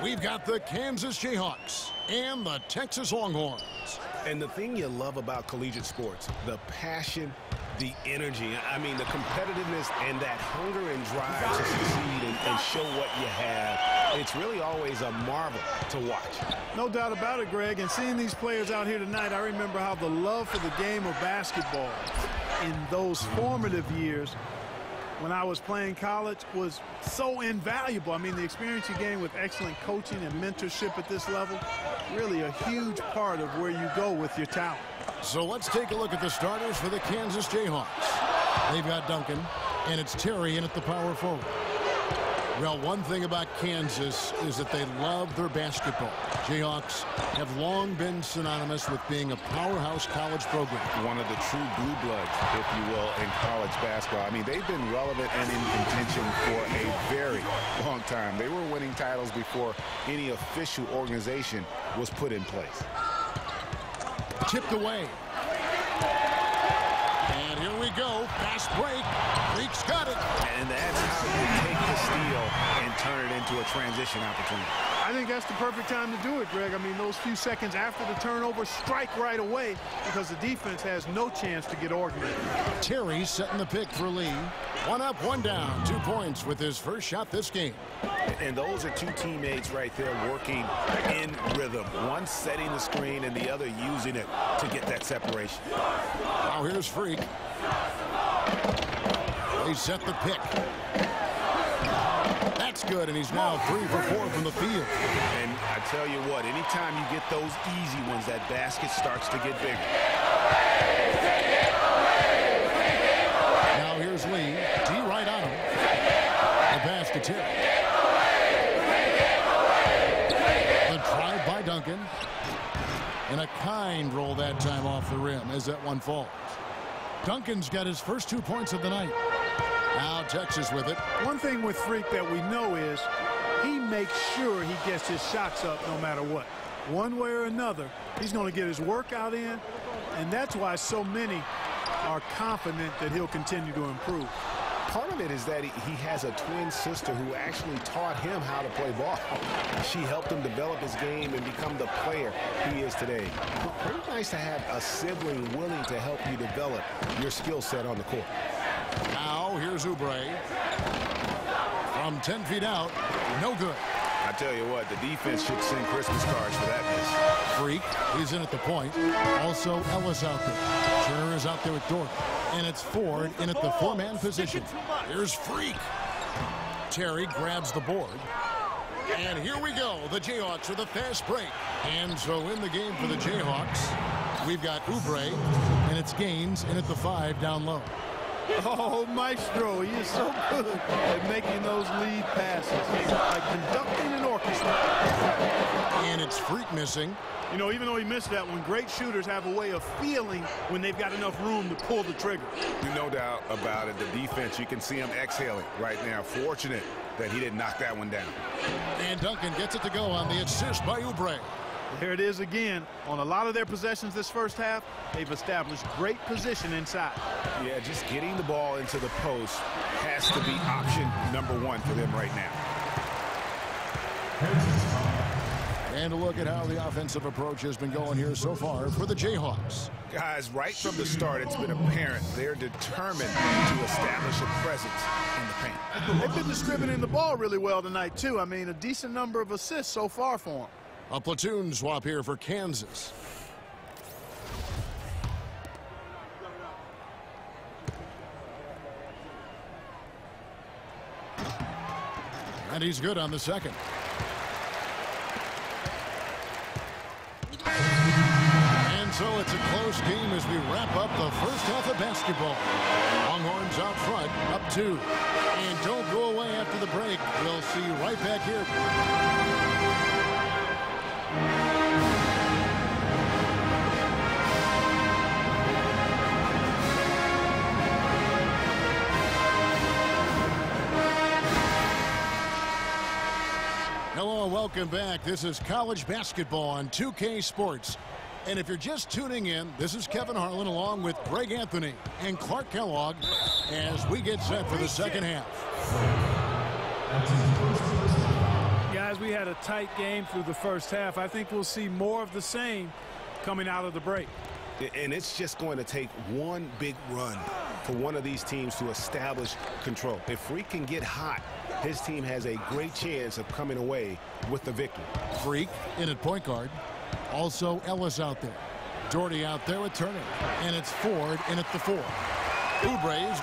We've got the Kansas Jayhawks and the Texas Longhorns. And the thing you love about collegiate sports, the passion, the energy, I mean, the competitiveness and that hunger and drive to succeed and show what you have. It's really always a marvel to watch. No doubt about it, Greg. And seeing these players out here tonight, I remember how the love for the game of basketball in those formative years when I was playing college was so invaluable. I mean, the experience you gain with excellent coaching and mentorship at this level, really a huge part of where you go with your talent. So let's take a look at the starters for the Kansas Jayhawks. They've got Duncan, and it's Terry in at the power forward. Well, one thing about Kansas is that they love their basketball. Jayhawks have long been synonymous with being a powerhouse college program. One of the true blue bloods, if you will, in college basketball. I mean, they've been relevant and in contention for a very long time. They were winning titles before any official organization was put in place. Tipped away. And here we go. Fast break. Freak's got it. And that's how you take the steal and turn it into a transition opportunity. I think that's the perfect time to do it, Greg. I mean, those few seconds after the turnover, strike right away because the defense has no chance to get organized. Terry setting the pick for Lee. One up, one down. 2 points with his first shot this game. And those are two teammates right there working in rhythm. One setting the screen and the other using it to get that separation. Now here's Freak. They set the pick. That's good, and he's now 3 for 4 from the field. And I tell you what, anytime you get those easy ones, that basket starts to get bigger. Now here's Lee. D right on him. The pass to Terry. The drive by Duncan. And a kind roll that time off the rim as that one falls. Duncan's got his first 2 points of the night. Now Texas with it. One thing with Freak that we know is he makes sure he gets his shots up no matter what. One way or another, he's going to get his workout in, and that's why so many are confident that he'll continue to improve. Part of it is that he has a twin sister who actually taught him how to play ball. She helped him develop his game and become the player he is today. Pretty nice to have a sibling willing to help you develop your skill set on the court. Now here's Oubre. From 10 feet out, no good. I tell you what, the defense should send Christmas cards for that miss. Freak, he's in at the point. Also Ellis out there. Turner is out there with Dort. And it's Ford in at the 4-man position. Here's Freak. Terry grabs the board. And here we go. The Jayhawks with a fast break. And so in the game for the Jayhawks, we've got Oubre, and it's Gaines in at the 5 down low. Oh, Maestro, he is so good at making those lead passes, like conducting an orchestra. And it's Freak missing. You know, even though he missed that one, great shooters have a way of feeling when they've got enough room to pull the trigger. No doubt about it. The defense, you can see him exhaling right now. Fortunate that he didn't knock that one down. And Duncan gets it to go on the assist by Oubre. There it is again. On a lot of their possessions this first half, they've established great position inside. Yeah, just getting the ball into the post has to be option number 1 for them right now. And a look at how the offensive approach has been going here so far for the Jayhawks. Guys, right from the start, it's been apparent they're determined to establish a presence in the paint. They've been distributing the ball really well tonight, too. I mean, a decent number of assists so far for them. A platoon swap here for Kansas. And he's good on the second. And so it's a close game as we wrap up the first half of basketball. Longhorns out front, up 2. And don't go away after the break. We'll see you right back here. Hello and welcome back. This is college basketball on 2K Sports. And if you're just tuning in, this is Kevin Harlan along with Greg Anthony and Clark Kellogg as we get set for the second half. Guys, we had a tight game through the first half. I think we'll see more of the same coming out of the break. And it's just going to take one big run for one of these teams to establish control. If Freak can get hot, his team has a great chance of coming away with the victory. Freak in at point guard. Also Ellis out there. Doherty out there with Turner. And it's Ford in at the 4. Oubre's.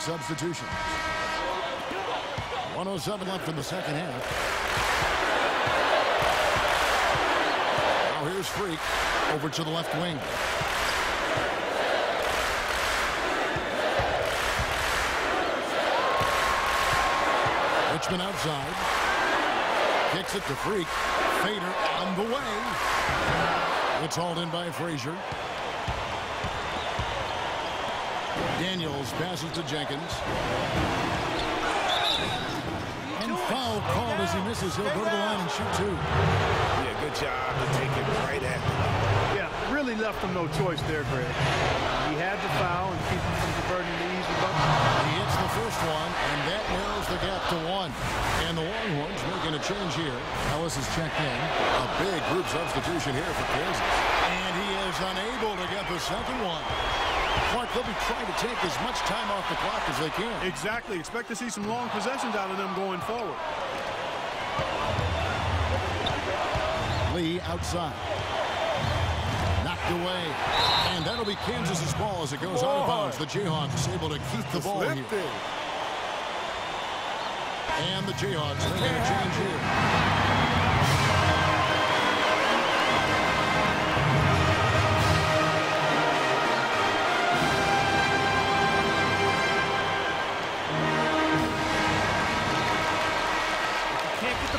make substitutions. 1:07 left in the second half. Now here's Freak over to the left wing. Richmond outside. Kicks it to Freak. Fader on the way. It's hauled in by Frazier. Daniels passes to Jenkins. And foul called as he misses. He'll go to the line and shoot two. Yeah, good job to take it right at him. Yeah, really left him no choice there, Greg. He had to foul and keep him from converting the easy bucket. He hits the first one, and that narrows the gap to 1. And the Longhorns making a change here. Ellis is checked in. A big group substitution here for Kansas. And he is unable to get the second one. Clark, they'll be trying to take as much time off the clock as they can. Exactly. Expect to see some long possessions out of them going forward. Lee outside. Knocked away. And that'll be Kansas's ball as it goes out of bounds. The Jayhawks able to keep the ball here. And the Jayhawks making a change here.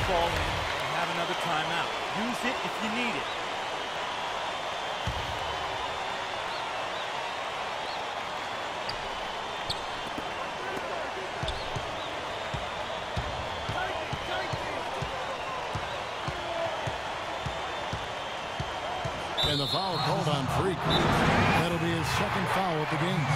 Ball in and have another timeout. Use it if you need it. And the foul called on Freak. That'll be his second foul of the game.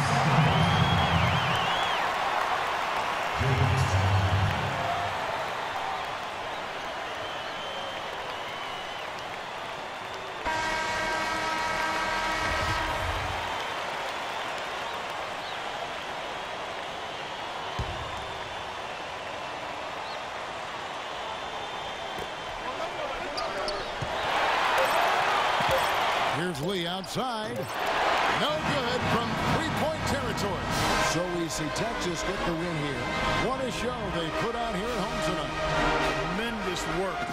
Here's Lee outside. No good from three-point territory. So we see Texas get the win here. What a show they put on here at home tonight. Tremendous work.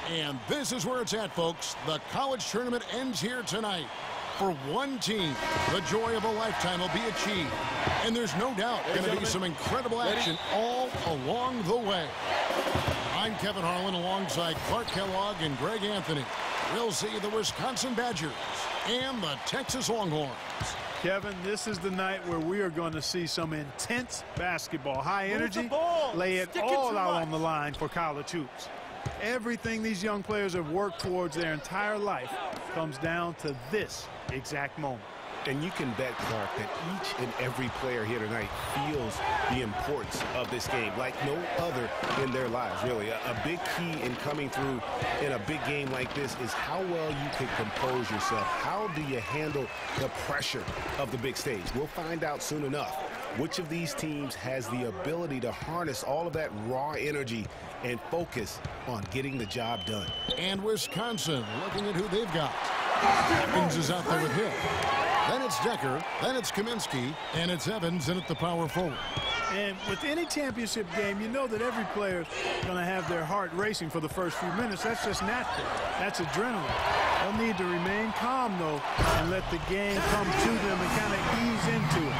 And this is where it's at, folks. The college tournament ends here tonight. For one team, the joy of a lifetime will be achieved. And there's no doubt going to be some incredible action all along the way. I'm Kevin Harlan alongside Clark Kellogg and Greg Anthony. We'll see the Wisconsin Badgers and the Texas Longhorns. Kevin, this is the night where we are going to see some intense basketball. High energy, lay it all out on the line for college hoops. Everything these young players have worked towards their entire life comes down to this exact moment. And you can bet, Clark, that each and every player here tonight feels the importance of this game like no other in their lives, really. A big key in coming through in a big game like this is how well you can compose yourself. How do you handle the pressure of the big stage? We'll find out soon enough which of these teams has the ability to harness all of that raw energy and focus on getting the job done. And Wisconsin looking at who they've got. Evans is out there with him. Then it's Decker, then it's Kaminsky, and it's Evans in at the power forward. And with any championship game, you know that every player is going to have their heart racing for the first few minutes. That's just natural. That's adrenaline. They'll need to remain calm, though, and let the game come to them and kind of ease into it.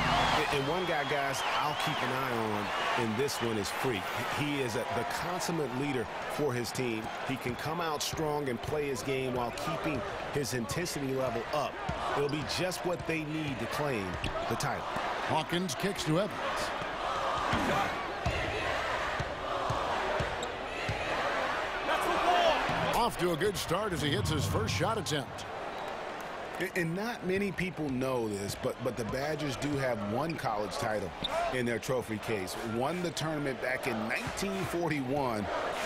And one guy, guys, I'll keep an eye on in this one is Freak. He is the consummate leader for his team. He can come out strong and play his game while keeping his intensity level up. It'll be just what they need to claim the title. Hawkins kicks to Evans. Off to a good start as he hits his first shot attempt. And not many people know this, but the Badgers do have one college title in their trophy case. Won the tournament back in 1941.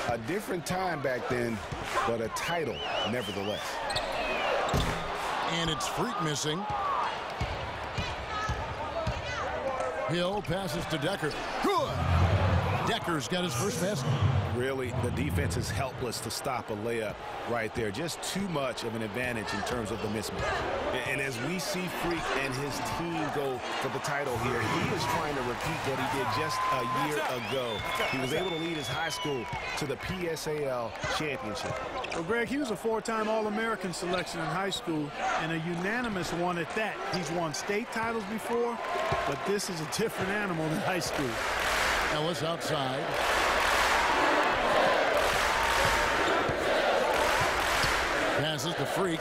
A different time back then, but a title nevertheless. And it's Freak missing. Hill passes to Decker. Good! Decker's got his first basket. Really, the defense is helpless to stop a layup right there. Just too much of an advantage in terms of the mismatch. And as we see Freak and his team go for the title here, he is trying to repeat what he did just a year ago. He was able to lead his high school to the PSAL championship. Well, Greg, he was a four-time All-American selection in high school and a unanimous one at that. He's won state titles before, but this is a different animal than high school. Ellis outside. Passes to Freak.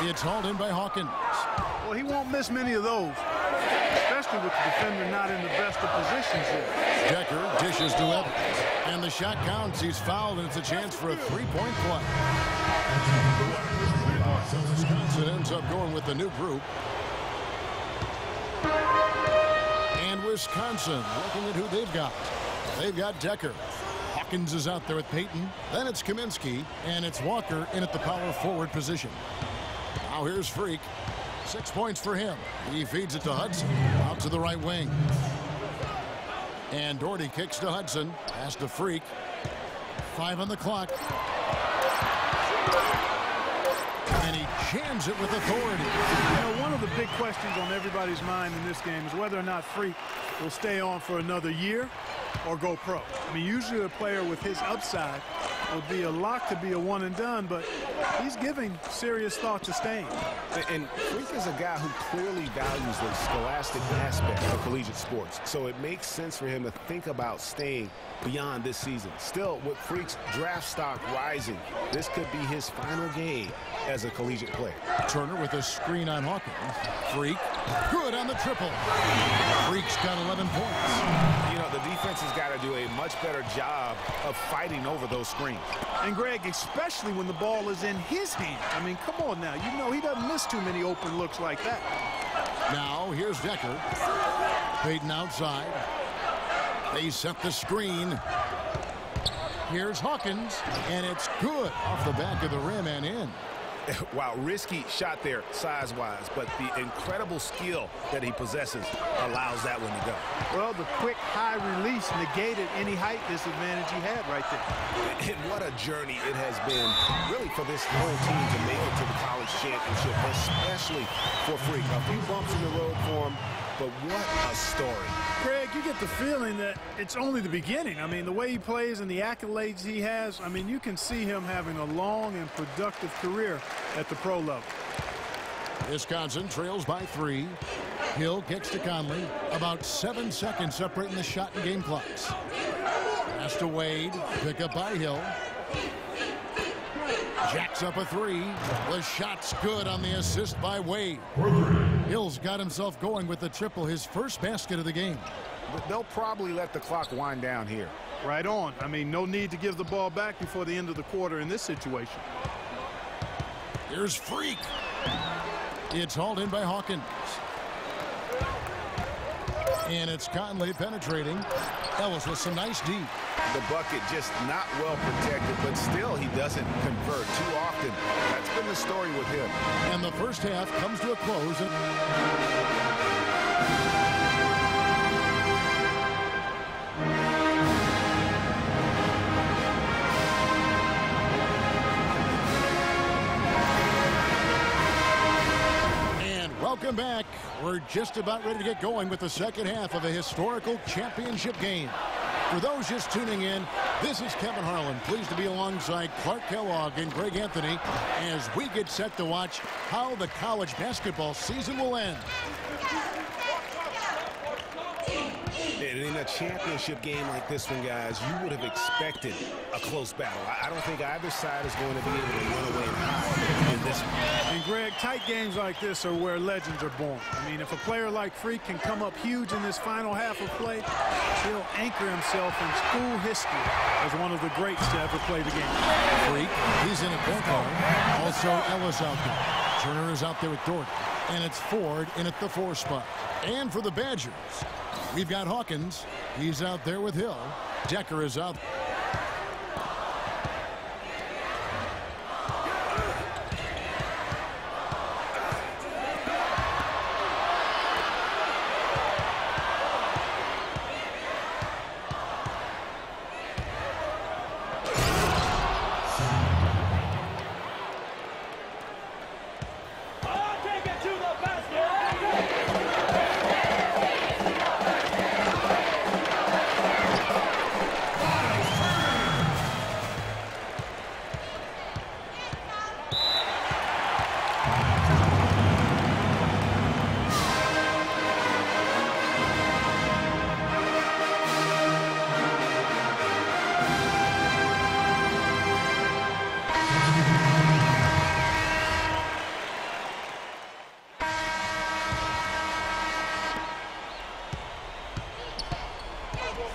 It's hauled in by Hawkins. Well, he won't miss many of those, especially with the defender not in the best of positions here. Decker dishes to Evans. And the shot counts. He's fouled, and it's a chance for a three-point play. Wisconsin ends up going with the new group. And Wisconsin looking at who they've got. They've got Decker. Hawkins is out there with Peyton. Then it's Kaminsky, and it's Walker in at the power forward position. Now here's Freak. 6 points for him. He feeds it to Hudson. Out to the right wing. And Doherty kicks to Hudson. Pass to Freak. 5 on the clock. And he jams it with authority. You know, one of the big questions on everybody's mind in this game is whether or not Freak will stay on for another year or go pro. I mean, usually a player with his upside would be a lock to be a one and done, but he's giving serious thought to staying. And Freak is a guy who clearly values the scholastic aspect of collegiate sports, so it makes sense for him to think about staying beyond this season. Still, with Freak's draft stock rising, this could be his final game as a collegiate player. Turner with a screen on Hawkins. Freak, good on the triple. Freak's got 11 points. You know, the defense has got to do a much better job of fighting over those screens. And Greg, especially when the ball is in his hand. I mean, come on now. You know he doesn't miss too many open looks like that. Now here's Decker. Peyton outside. They set the screen. Here's Hawkins, and it's good off the back of the rim and in. Wow, risky shot there size-wise, but the incredible skill that he possesses allows that one to go. Well, the quick high release negated any height disadvantage he had right there. And what a journey it has been, really, for this whole team to make it to the college championship, especially for Freak. A few bumps in the road for him, but what a story. Craig, you get the feeling that it's only the beginning. I mean, the way he plays and the accolades he has, I mean, you can see him having a long and productive career at the pro level. Wisconsin trails by 3. Hill kicks to Conley. About 7 seconds separating the shot and game clocks. Pass to Wade. Pick up by Hill. Jacks up a 3. The shot's good on the assist by Wade. Hill's got himself going with the triple, his first basket of the game. They'll probably let the clock wind down here. Right on. I mean, no need to give the ball back before the end of the quarter in this situation. Here's Freak. It's hauled in by Hawkins. And it's Conley penetrating. Ellis with some nice D. The bucket just not well protected, but still he doesn't convert too often. That's been the story with him. And the first half comes to a close. Welcome back. We're just about ready to get going with the second half of a historical championship game. For those just tuning in, this is Kevin Harlan, pleased to be alongside Clark Kellogg and Greg Anthony as we get set to watch how the college basketball season will end. And in a championship game like this one, guys, you would have expected a close battle. I don't think either side is going to be able to run away and hide in this one. And Greg, tight games like this are where legends are born. I mean, if a player like Freak can come up huge in this final half of play, he'll anchor himself in school history as one of the greats to ever play the game. Freak, he's in a point guard. Also Ellis out there. Turner is out there with Dort. And it's Ford in at the 4 spot. And for the Badgers, we've got Hawkins. He's out there with Hill. Decker is out.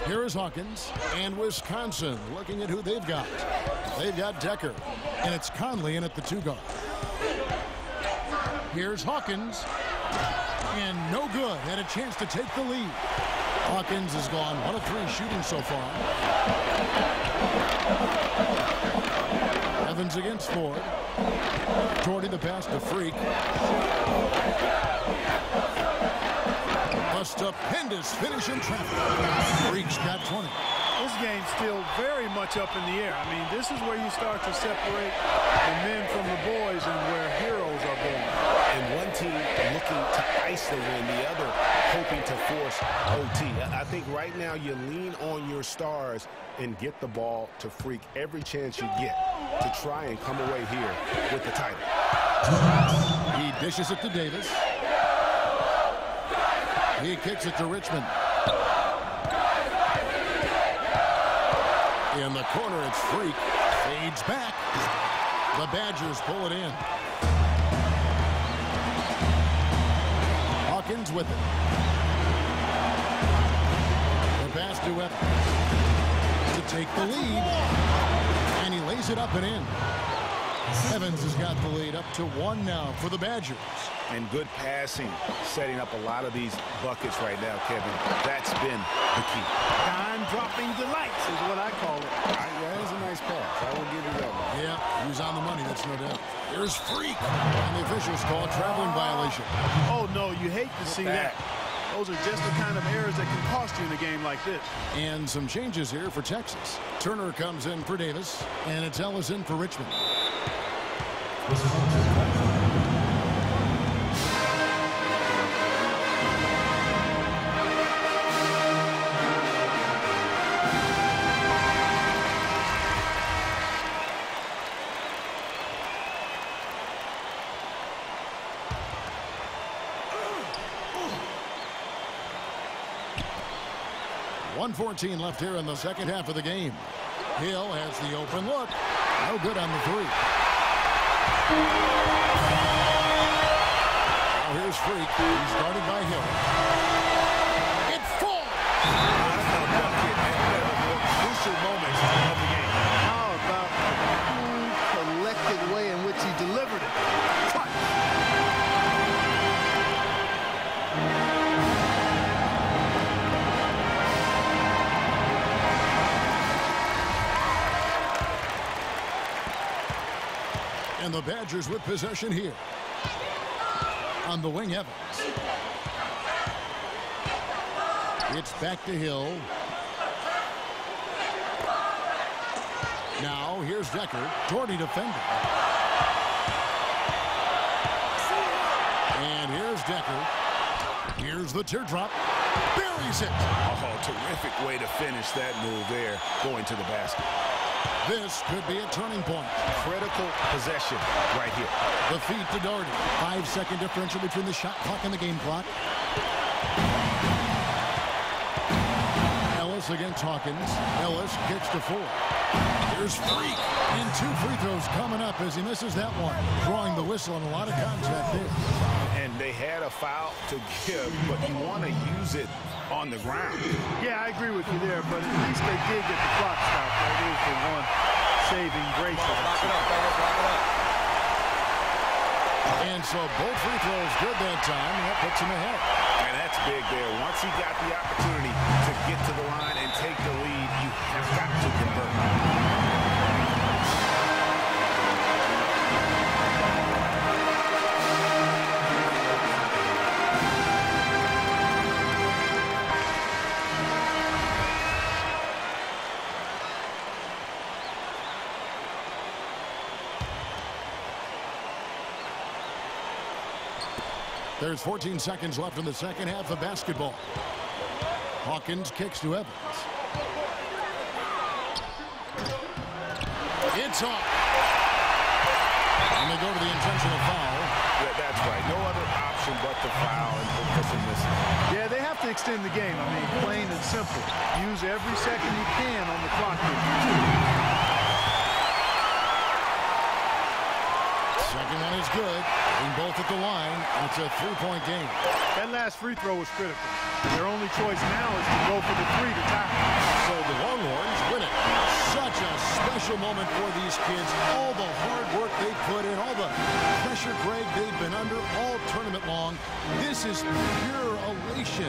Here's Hawkins and Wisconsin looking at who they've got. They've got Decker, and it's Conley in at the 2 guard. Here's Hawkins, and no good. Had a chance to take the lead. Hawkins has gone 1 of 3 shooting so far. Evans against Ford. Jordy the pass to Freak. A stupendous finish in traffic. Freak's got 20. This game's still very much up in the air. I mean, this is where you start to separate the men from the boys and where heroes are born. And one team looking to ice the win, the other hoping to force OT. I think right now you lean on your stars and get the ball to Freak every chance you get to try and come away here with the title. He dishes it to Davis. He kicks it to Richmond. In the corner, it's Freak. Fades back. The Badgers pull it in. Hawkins with it. The pass to Evans to take the lead. And he lays it up and in. Evans has got the lead up to 1 now for the Badgers. And good passing, setting up a lot of these buckets right now, Kevin. That's been the key. Dime-dropping delights is what I call it. That is a nice pass. I will give you that one. Yeah, he was on the money, that's no doubt. Here's Freak. And the officials call a traveling violation. Oh, no, you hate to see that. Those are just the kind of errors that can cost you in a game like this. And some changes here for Texas. Turner comes in for Davis, and it's Ellis in for Richmond. .114 left here in the second half of the game. Hill has the open look. No good on the 3. Now here's Freak. He's guarded by Hill. It falls! Crucial moments of the game. How about the cool, collected way in which he delivered it? Cut! And the Badgers with possession here. On the wing, Evans. It's back to Hill. Now, here's Decker. Jordy defending. And here's Decker. Here's the teardrop. Buries it. Oh, terrific way to finish that move there, going to the basket. This could be a turning point. Critical possession right here. The feed to Doherty. 5-second differential between the shot clock and the game clock. Ellis against Hawkins. Ellis kicks to 4. Here's Freak. And 2 free throws coming up as he misses that one. Drawing the whistle and a lot of contact there. And they had a foul to give, but you want to use it on the ground. Yeah, I agree with you there, but at least they did get the clock stopped. That is the one saving grace. Block it up, fellas, block it up. And so both free throws good that time, and that puts him ahead. And that's big there. Once he got the opportunity to get to the line and take the lead, you have got to convert. There's 14 seconds left in the second half of basketball. Hawkins kicks to Evans. It's off. And they go to the intentional foul. That's right. No other option but the foul and missing this. Yeah, they have to extend the game. I mean, plain and simple. Use every second you can on the clock here. Second one is good. Getting both at the line, and it's a 3-point game. That last free throw was critical. Their only choice now is to go for the 3 to tie. So the Longhorns win it. Such a special moment for these kids. All the hard work they put in, all the pressure, Greg, they've been under all tournament long. This is pure elation,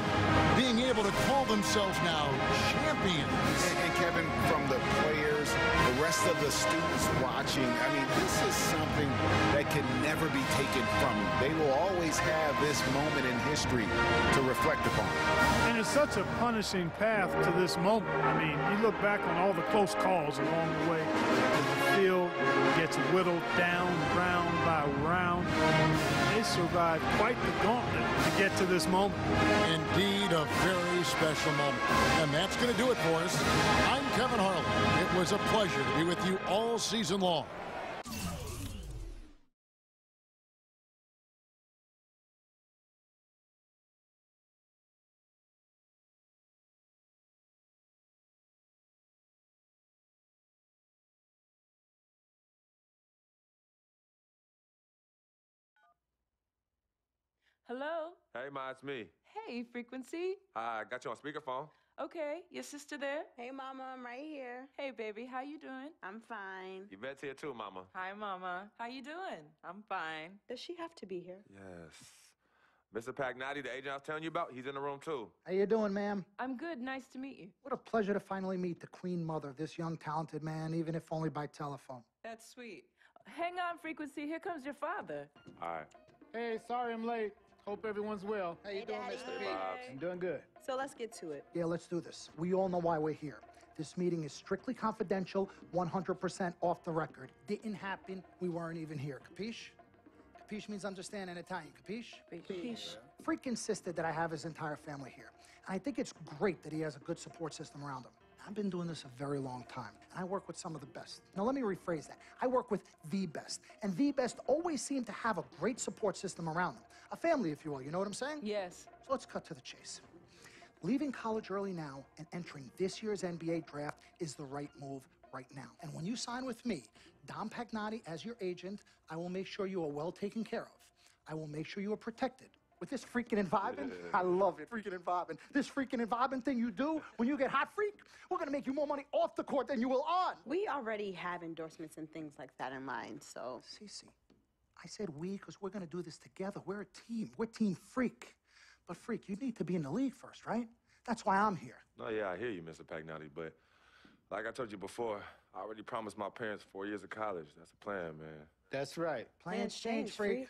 being able to call themselves now champions. And Kevin, from the players, the rest of the students watching, I mean, this is something that can never be taken from them. They will always have this moment in history to reflect upon. And it's such a punishing path to this moment. I mean, you look back on all the close calls along the way. The field gets whittled down round by round. They survived quite the gauntlet to get to this moment. Indeed, a very special moment. And that's going to do it for us. I'm Kevin Harlan. It was a pleasure to be with you all season long. Hello? Hey, Ma, it's me. Hey, Frequency. Hi, got you on speakerphone. Okay, your sister there? Hey, Mama, I'm right here. Hey, baby, how you doing? I'm fine. Yvette's here too, Mama. Hi, Mama. How you doing? I'm fine. Does she have to be here? Yes. Mr. Pagnotti, the agent I was telling you about, he's in the room too. How you doing, ma'am? I'm good. Nice to meet you. What a pleasure to finally meet the Queen Mother, this young, talented man, even if only by telephone. That's sweet. Hang on, Frequency. Here comes your father. All right. Hey, sorry I'm late. Hope everyone's well. How you doing, Mr. B? I'm doing good. So let's get to it. Yeah, let's do this. We all know why we're here. This meeting is strictly confidential, 100% off the record. Didn't happen. We weren't even here. Capiche? Capiche means understand in Italian. Capiche? Capiche. Freak insisted that I have his entire family here. And I think it's great that he has a good support system around him. I've been doing this a very long time, and I work with some of the best. Now, let me rephrase that. I work with the best, and the best always seem to have a great support system around them. A family, if you will, you know what I'm saying? Yes. So let's cut to the chase. Leaving college early now and entering this year's NBA draft is the right move right now. And when you sign with me, Dom Pagnotti, as your agent, I will make sure you are well taken care of. I will make sure you are protected. With this freaking and vibing, I love it, freaking and vibing. This freaking and vibing thing you do when you get hot, freak, we're gonna make you more money off the court than you will on. We already have endorsements and things like that in mind, so. Cece, I said we because we're gonna do this together. We're a team. We're Team Freak. But Freak, you need to be in the league first, right? That's why I'm here. No, yeah, I hear you, Mr. Pagnotti, but like I told you before, I already promised my parents 4 years of college. That's the plan, man. That's right. Plans change, Freak.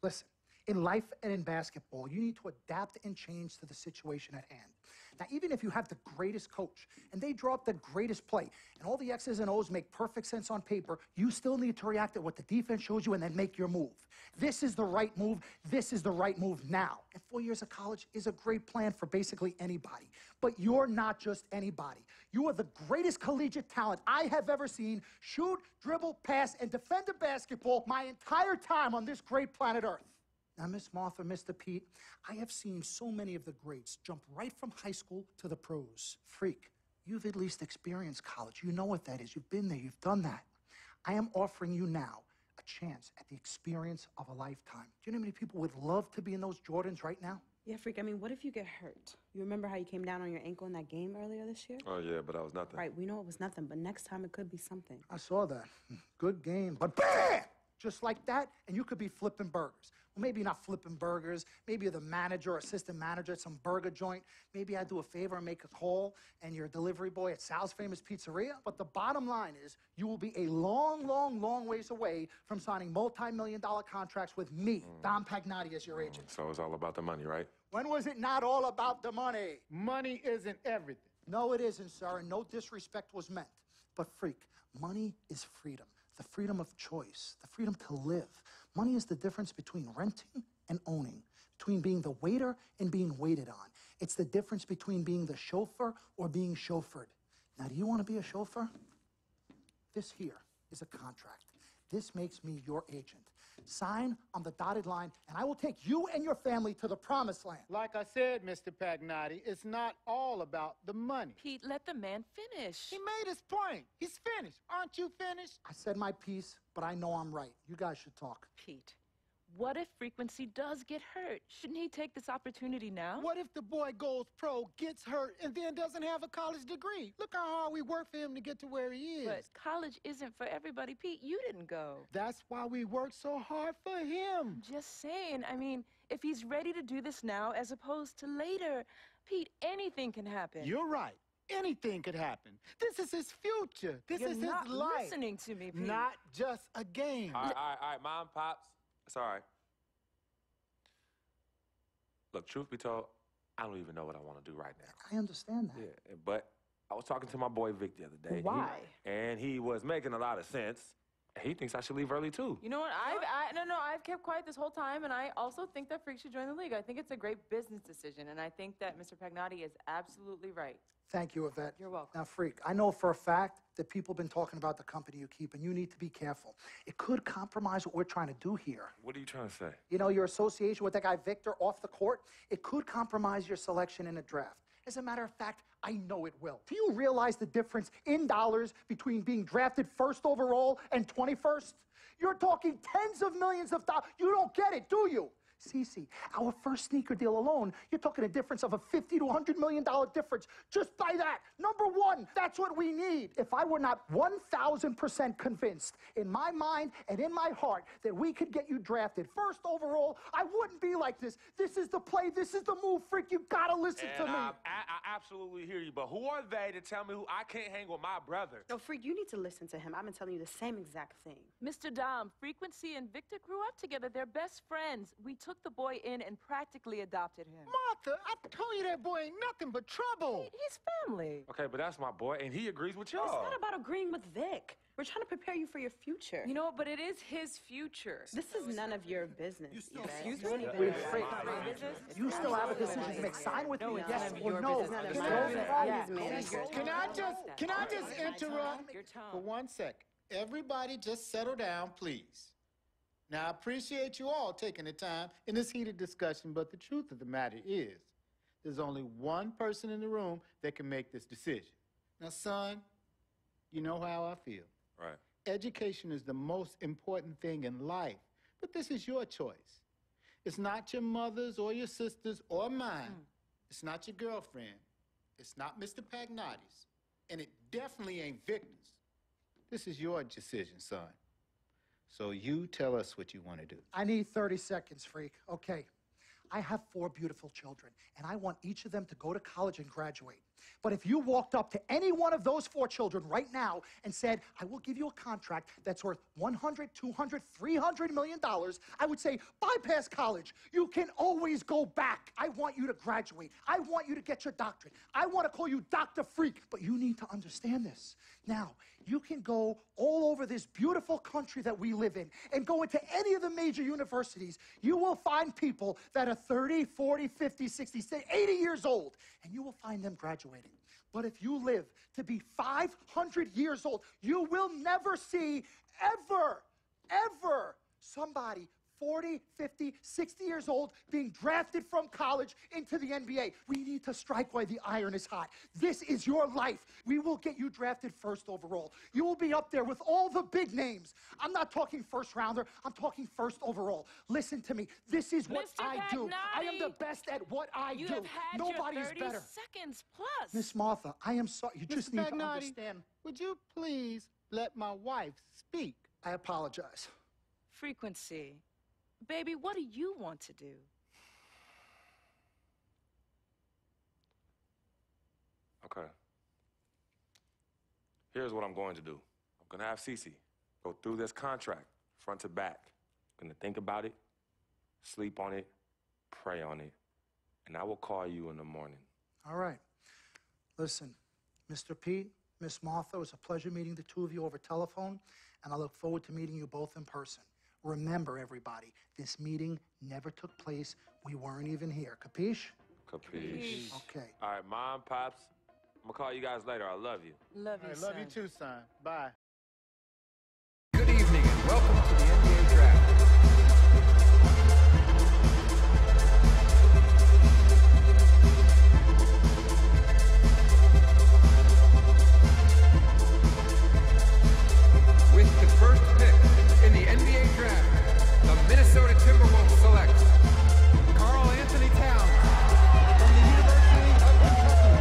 Listen, in life and in basketball, you need to adapt and change to the situation at hand. Now, even if you have the greatest coach and they draw up the greatest play and all the X's and O's make perfect sense on paper, you still need to react to what the defense shows you and then make your move. This is the right move. This is the right move now. And 4 years of college is a great plan for basically anybody. But you're not just anybody. You are the greatest collegiate talent I have ever seen shoot, dribble, pass, and defend a basketball my entire time on this great planet Earth. Now, Miss Martha, Mr. Pete, I have seen so many of the greats jump right from high school to the pros. Freak, you've at least experienced college. You know what that is. You've been there. You've done that. I am offering you now a chance at the experience of a lifetime. Do you know how many people would love to be in those Jordans right now? Yeah, Freak, I mean, what if you get hurt? You remember how you came down on your ankle in that game earlier this year? Oh, yeah, but that was nothing. Right, we know it was nothing, but next time it could be something. I saw that. Good game. But bam! Just like that, and you could be flipping burgers. Well, maybe not flipping burgers. Maybe you're the manager or assistant manager at some burger joint. Maybe I do a favor and make a call, and you're a delivery boy at Sal's Famous Pizzeria. But the bottom line is, you will be a long, long, long ways away from signing multi-million-dollar contracts with me, Dom Pagnotti, as your agent. So it's all about the money, right? When was it not all about the money? Money isn't everything. No, it isn't, sir, and no disrespect was meant. But, freak, money is freedom. The freedom of choice, the freedom to live. Money is the difference between renting and owning, between being the waiter and being waited on. It's the difference between being the chauffeur or being chauffeured. Now, do you want to be a chauffeur? This here is a contract. This makes me your agent. Sign on the dotted line, and I will take you and your family to the promised land. Like I said, Mr. Pagnotti, it's not all about the money. Pete, let the man finish. He made his point. He's finished. Aren't you finished? I said my piece, but I know I'm right. You guys should talk. Pete, what if Frequency does get hurt? Shouldn't he take this opportunity now? What if the boy goes pro, gets hurt, and then doesn't have a college degree? Look how hard we work for him to get to where he is. But college isn't for everybody. Pete, you didn't go. That's why we work so hard for him. Just saying. I mean, if he's ready to do this now as opposed to later, Pete, anything can happen. You're right. Anything could happen. This is his future. This You're is not his life. listening to me, Pete. Not just a game. All right, Mom, Pops. It's all right. Look, truth be told, I don't even know what I want to do right now. I understand that. Yeah, but I was talking to my boy Vic the other day. Why? And he was making a lot of sense. He thinks I should leave early, too. You know what? I've kept quiet this whole time, and I also think that Freak should join the league. I think it's a great business decision, and I think that Mr. Pagnotti is absolutely right. Thank you, Yvette. You're welcome. Now, Freak, I know for a fact that people have been talking about the company you keep, and you need to be careful. It could compromise what we're trying to do here. What are you trying to say? You know, your association with that guy Victor off the court, it could compromise your selection in a draft. As a matter of fact, I know it will. Do you realize the difference in dollars between being drafted first overall and 21st? You're talking tens of millions of dollars. You don't get it, do you? Cece, our first sneaker deal alone, you're talking a difference of a $50 to $100 million difference just by that. Number one, that's what we need. If I were not 1,000% convinced in my mind and in my heart that we could get you drafted first overall, I wouldn't be like this. This is the play. This is the move, Freak. You gotta listen to me. I absolutely hear you, but who are they to tell me who I can't hang with my brother? No, Freak, you need to listen to him. I've been telling you the same exact thing. Mr. Dom, Frequency and Victor grew up together. They're best friends. We took the boy in and practically adopted him. Martha, I told you that boy ain't nothing but trouble. He's family. Okay, but that's my boy, and he agrees with y'all. It's not about agreeing with Vic. We're trying to prepare you for your future. You know, but it is his future. This is none of your business. Excuse me? Wait, Freak, you still have a decision to make. Sign with me, yes or no. Can I just interrupt for 1 second? Everybody just settle down, please. Now, I appreciate you all taking the time in this heated discussion, but the truth of the matter is, there's only one person in the room that can make this decision. Now, son, you know how I feel. Right. Education is the most important thing in life, but this is your choice. It's not your mother's or your sister's or mine. It's not your girlfriend. It's not Mr. Pagnotti's. And it definitely ain't Victor's. This is your decision, son. So you tell us what you want to do. I need 30 seconds, Freak. Okay. I have 4 beautiful children, and I want each of them to go to college and graduate. But if you walked up to any one of those 4 children right now and said, I will give you a contract that's worth $100, $200, $300 million, I would say, bypass college. You can always go back. I want you to graduate. I want you to get your doctorate. I want to call you Dr. Freak, but you need to understand this. Now, you can go all over this beautiful country that we live in and go into any of the major universities. You will find people that are 30, 40, 50, 60, 80 years old, and you will find them graduating. But if you live to be 500 years old, you will never see ever somebody 40, 50, 60 years old being drafted from college into the NBA. We need to strike while the iron is hot. This is your life. We will get you drafted first overall. You will be up there with all the big names. I'm not talking first rounder. I'm talking first overall. Listen to me. This is what I do. I am the best at what I do. Nobody is better. 30 seconds plus. Miss Martha, I am sorry. You just need to Pagnotti, understand. would you please let my wife speak? I apologize. Frequency. Baby, what do you want to do? Okay. Here's what I'm going to do. I'm going to have Cece go through this contract front to back. I'm going to think about it, sleep on it, pray on it, and I will call you in the morning. All right. Listen, Mr. Pete, Miss Martha, it was a pleasure meeting the two of you over telephone, and I look forward to meeting you both in person. Remember, everybody, this meeting never took place. We weren't even here. Capiche? Capiche. Okay. All right, Mom, Pops, I'm going to call you guys later. I love you. Love you, son. Love you too, son. Bye. Good evening and welcome to the NBA Draft. With the first pick in the NBA Draft, the Minnesota Timberwolves select Karl Anthony Towns from the University of Kentucky.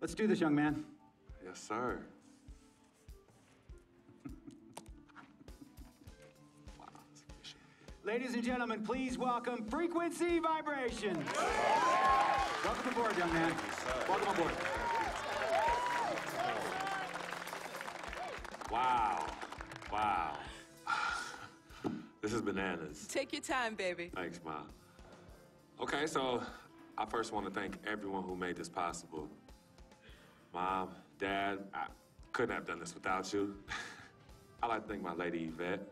Let's do this, young man. Yes, sir. Ladies and gentlemen, please welcome Frequency Vibrations. Welcome aboard, young man. Welcome aboard. Wow. Wow. This is bananas. Take your time, baby. Thanks, Mom. Okay, so I first want to thank everyone who made this possible. Mom, Dad, I couldn't have done this without you. I'd like to thank my lady Yvette.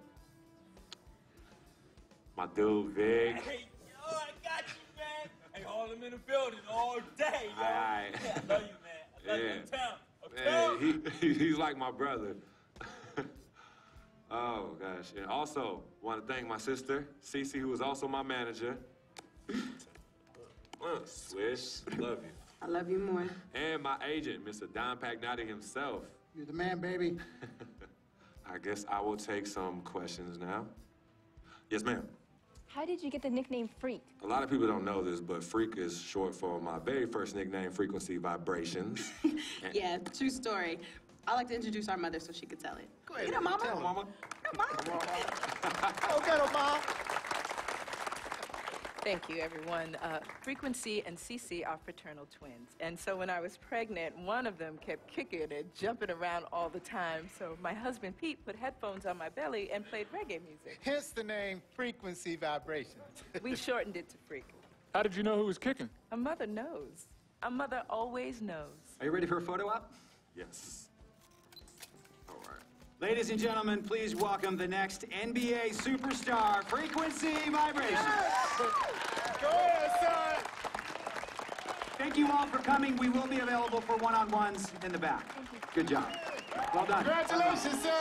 My dude, Vic. Hey, yo, I got you, man. Hey, hold him in the building all day, yo. Aye. Yeah, I love you, man. I love you, town. Man, he's like my brother. Oh, gosh. And also, want to thank my sister, Cece, who is also my manager. Swish, love you. I love you more. And my agent, Mr. Don Pagnotti himself. You're the man, baby. I guess I will take some questions now. Yes, ma'am. How did you get the nickname Freak? A lot of people don't know this, but Freak is short for my very first nickname, Frequency Vibrations. Yeah, true story. I like to introduce our mother so she could tell it. Go ahead. Get up, Mama. Tell her, Mama. Go get him, Mom. Thank you, everyone. Frequency and Cece are fraternal twins. And so when I was pregnant, one of them kept kicking and jumping around all the time. So my husband, Pete, put headphones on my belly and played reggae music. Hence the name Frequency Vibrations. We shortened it to Freak. How did you know who was kicking? A mother knows. A mother always knows. Are you ready for a photo op? Yes. All right. Ladies and gentlemen, please welcome the next NBA superstar, Frequency Vibrations. Go ahead, son. Thank you all for coming. We will be available for one-on-ones in the back. Good job. Well done. Congratulations, son.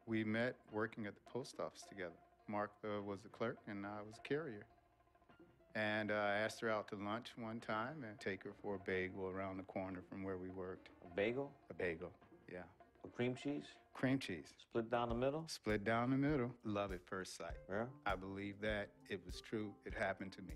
We met working at the post office together. Mark was the clerk and I was a carrier. And I asked her out to lunch one time and take her for a bagel around the corner from where we worked. A bagel? A bagel, yeah. With cream cheese? Cream cheese. Split down the middle? Split down the middle. Love at first sight. Yeah? I believe that it was true. It happened to me.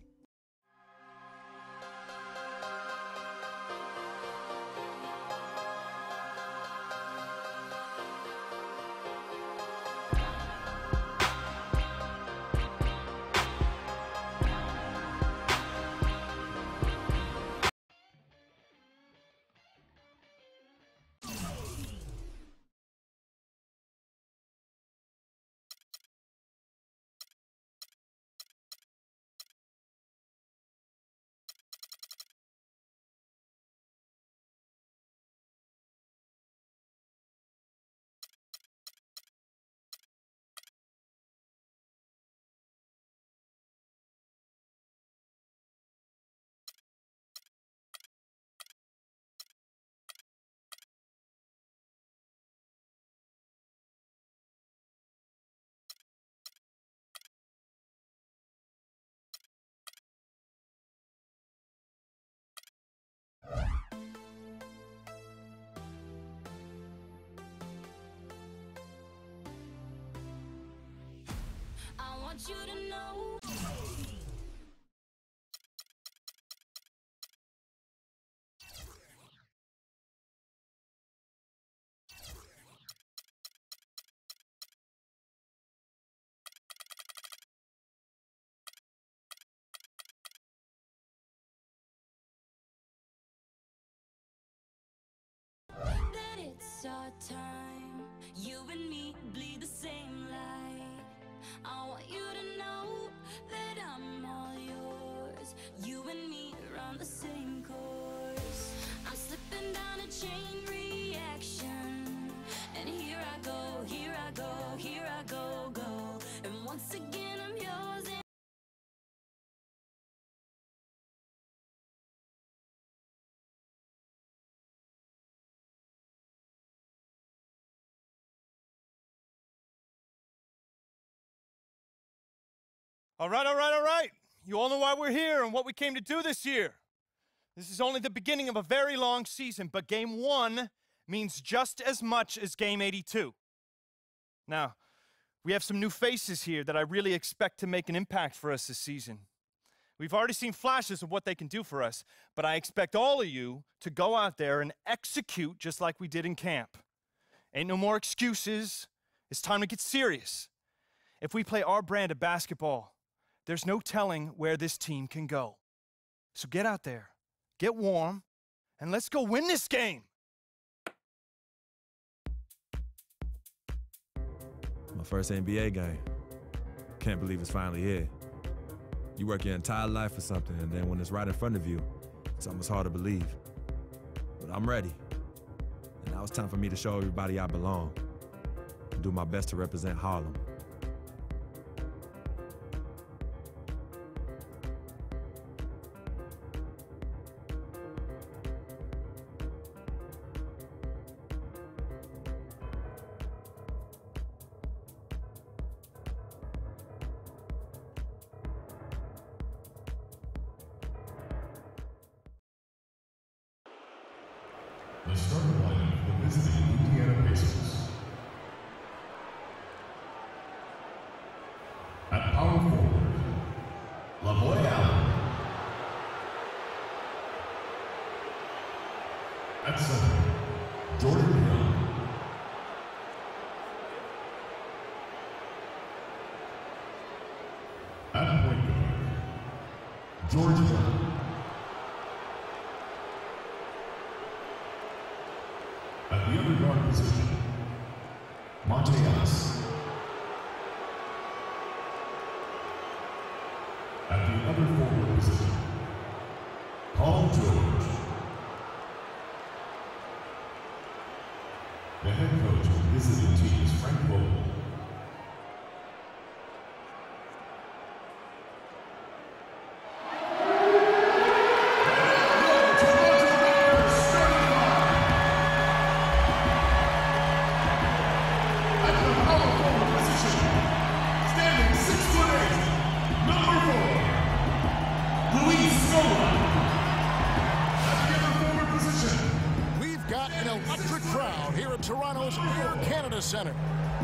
I want you to know. That it's our time, you and me bleed the same light. I want you to know that I'm all yours. You and me are on the same course. I'm slipping down a chain reaction, and here I go, here I go, here I go, go. And once again I'm yours. All right, all right, all right. You all know why we're here and what we came to do this year. This is only the beginning of a very long season, but Game 1 means just as much as Game 82. Now, we have some new faces here that I really expect to make an impact for us this season. We've already seen flashes of what they can do for us, but I expect all of you to go out there and execute just like we did in camp. Ain't no more excuses. It's time to get serious. If we play our brand of basketball, there's no telling where this team can go. So get out there, get warm, and let's go win this game. My first NBA game. Can't believe it's finally here. You work your entire life for something, and then when it's right in front of you, it's almost hard to believe. But I'm ready. And now it's time for me to show everybody I belong and do my best to represent Harlem. The starting lineup for the visiting Indiana Pacers. At power forward, LaVoy Allen. At center, Jordan Young. At point guard, George Brown. At the other guard position, Monteas. At the other forward position, Paul George. The head coach of the visiting team is Frank Vogel. Toronto's Air Canada Center.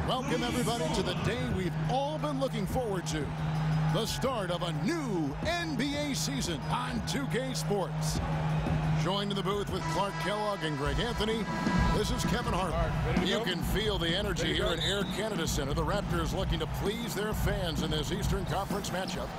Welcome everybody to the day we've all been looking forward to. The start of a new NBA season on 2K Sports. Joined in the booth with Clark Kellogg and Greg Anthony, this is Kevin Hart. You can feel the energy here at Air Canada Center. The Raptors looking to please their fans in this Eastern Conference matchup.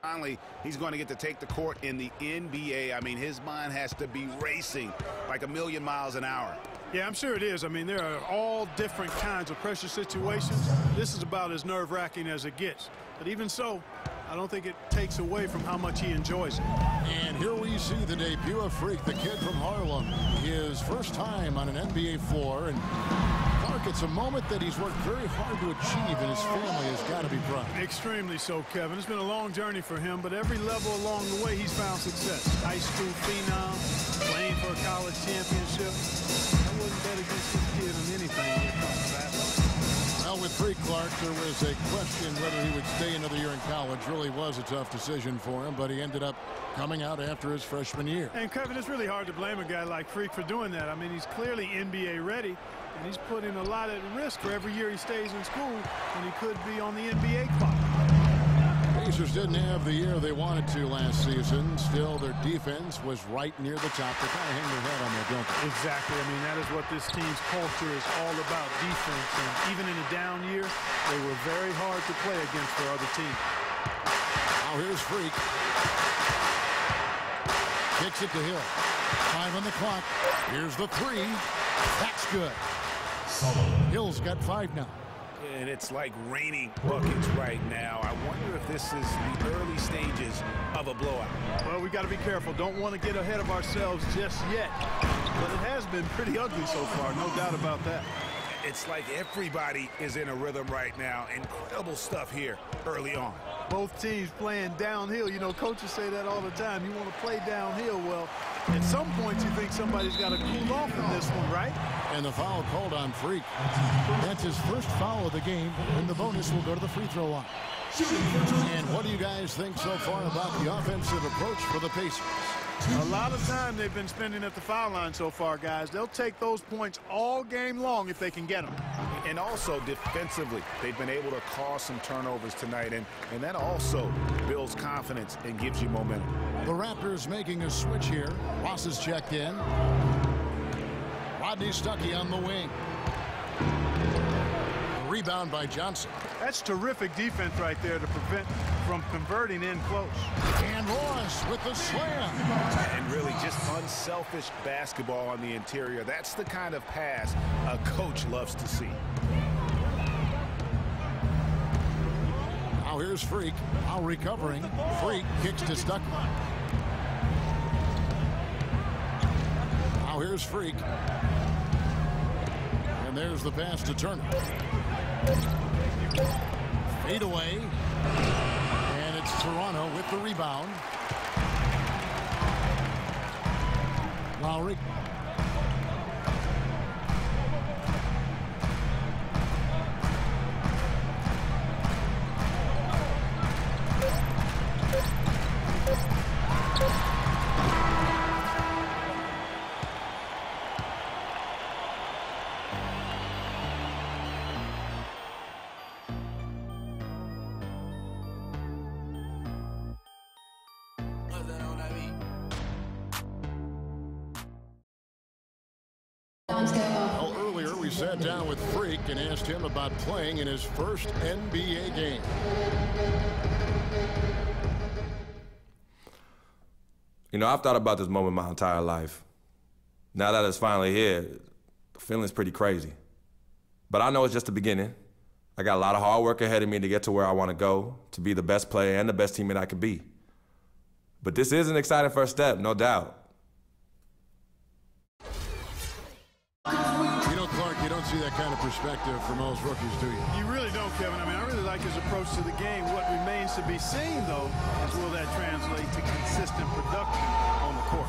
Finally, he's going to get to take the court in the NBA. I mean, his mind has to be racing like a million miles an hour. Yeah, I'm sure it is. I mean, there are all different kinds of pressure situations. This is about as nerve-wracking as it gets. But even so, I don't think it takes away from how much he enjoys it. And here we see the debut of Freak, the kid from Harlem. His first time on an NBA floor. And Clark, it's a moment that he's worked very hard to achieve, and his family has got to be proud. Extremely so, Kevin. It's been a long journey for him, but every level along the way, he's found success. High school phenom, playing for a college championship. I wouldn't bet against this kid on anything when it comes to basketball. Well, with Freak Clark, there was a question whether he would stay another year in college. Really was a tough decision for him, but he ended up coming out after his freshman year. And, Kevin, it's really hard to blame a guy like Freak for doing that. I mean, he's clearly NBA ready, and he's putting a lot at risk for every year he stays in school when he could be on the NBA clock. Pacers didn't have the year they wanted to last season. Still, their defense was right near the top. They kind of hang their head on that, don't they? Exactly. I mean, that is what this team's culture is all about, defense. And even in a down year, they were very hard to play against for other teams. Now here's Freak. Kicks it to Hill. 5 on the clock. Here's the three. That's good. Hill's got 5 now. And it's like raining buckets right now. I wonder if this is the early stages of a blowout. Well, we got to be careful. Don't want to get ahead of ourselves just yet. But it has been pretty ugly so far, no doubt about that. It's like everybody is in a rhythm right now. Incredible stuff here early on. Both teams playing downhill. You know, coaches say that all the time. You want to play downhill. Well, at some point you think somebody's got to cool off in this one, right? And the foul called on Freak. That's his first foul of the game, and the bonus will go to the free throw line. And what do you guys think so far about the offensive approach for the Pacers? A lot of time they've been spending at the foul line so far, guys. They'll take those points all game long if they can get them. And also defensively, they've been able to cause some turnovers tonight, and that also builds confidence and gives you momentum. The Raptors making a switch here. Ross is checked in. Rodney Stuckey on the wing. Rebound by Johnson. That's terrific defense right there to prevent from converting in close. And Ross with the slam. And really just unselfish basketball on the interior. That's the kind of pass a coach loves to see. Now here's Freak. Now recovering. Freak kicks to Stuckey. Now here's Freak. And there's the pass to Turner. Fade away. And it's Toronto with the rebound. Lowry. Well, earlier we sat down with Freak and asked him about playing in his first NBA game. You know, I've thought about this moment my entire life. Now that it's finally here, the feeling's pretty crazy. But I know it's just the beginning. I got a lot of hard work ahead of me to get to where I want to go, to be the best player and the best teammate I can be. But this is an exciting first step, no doubt. You know, Clark, you don't see that kind of perspective from most rookies, do you? You really don't, Kevin. I mean, I really like his approach to the game. What remains to be seen, though, is will that translate to consistent production on the court.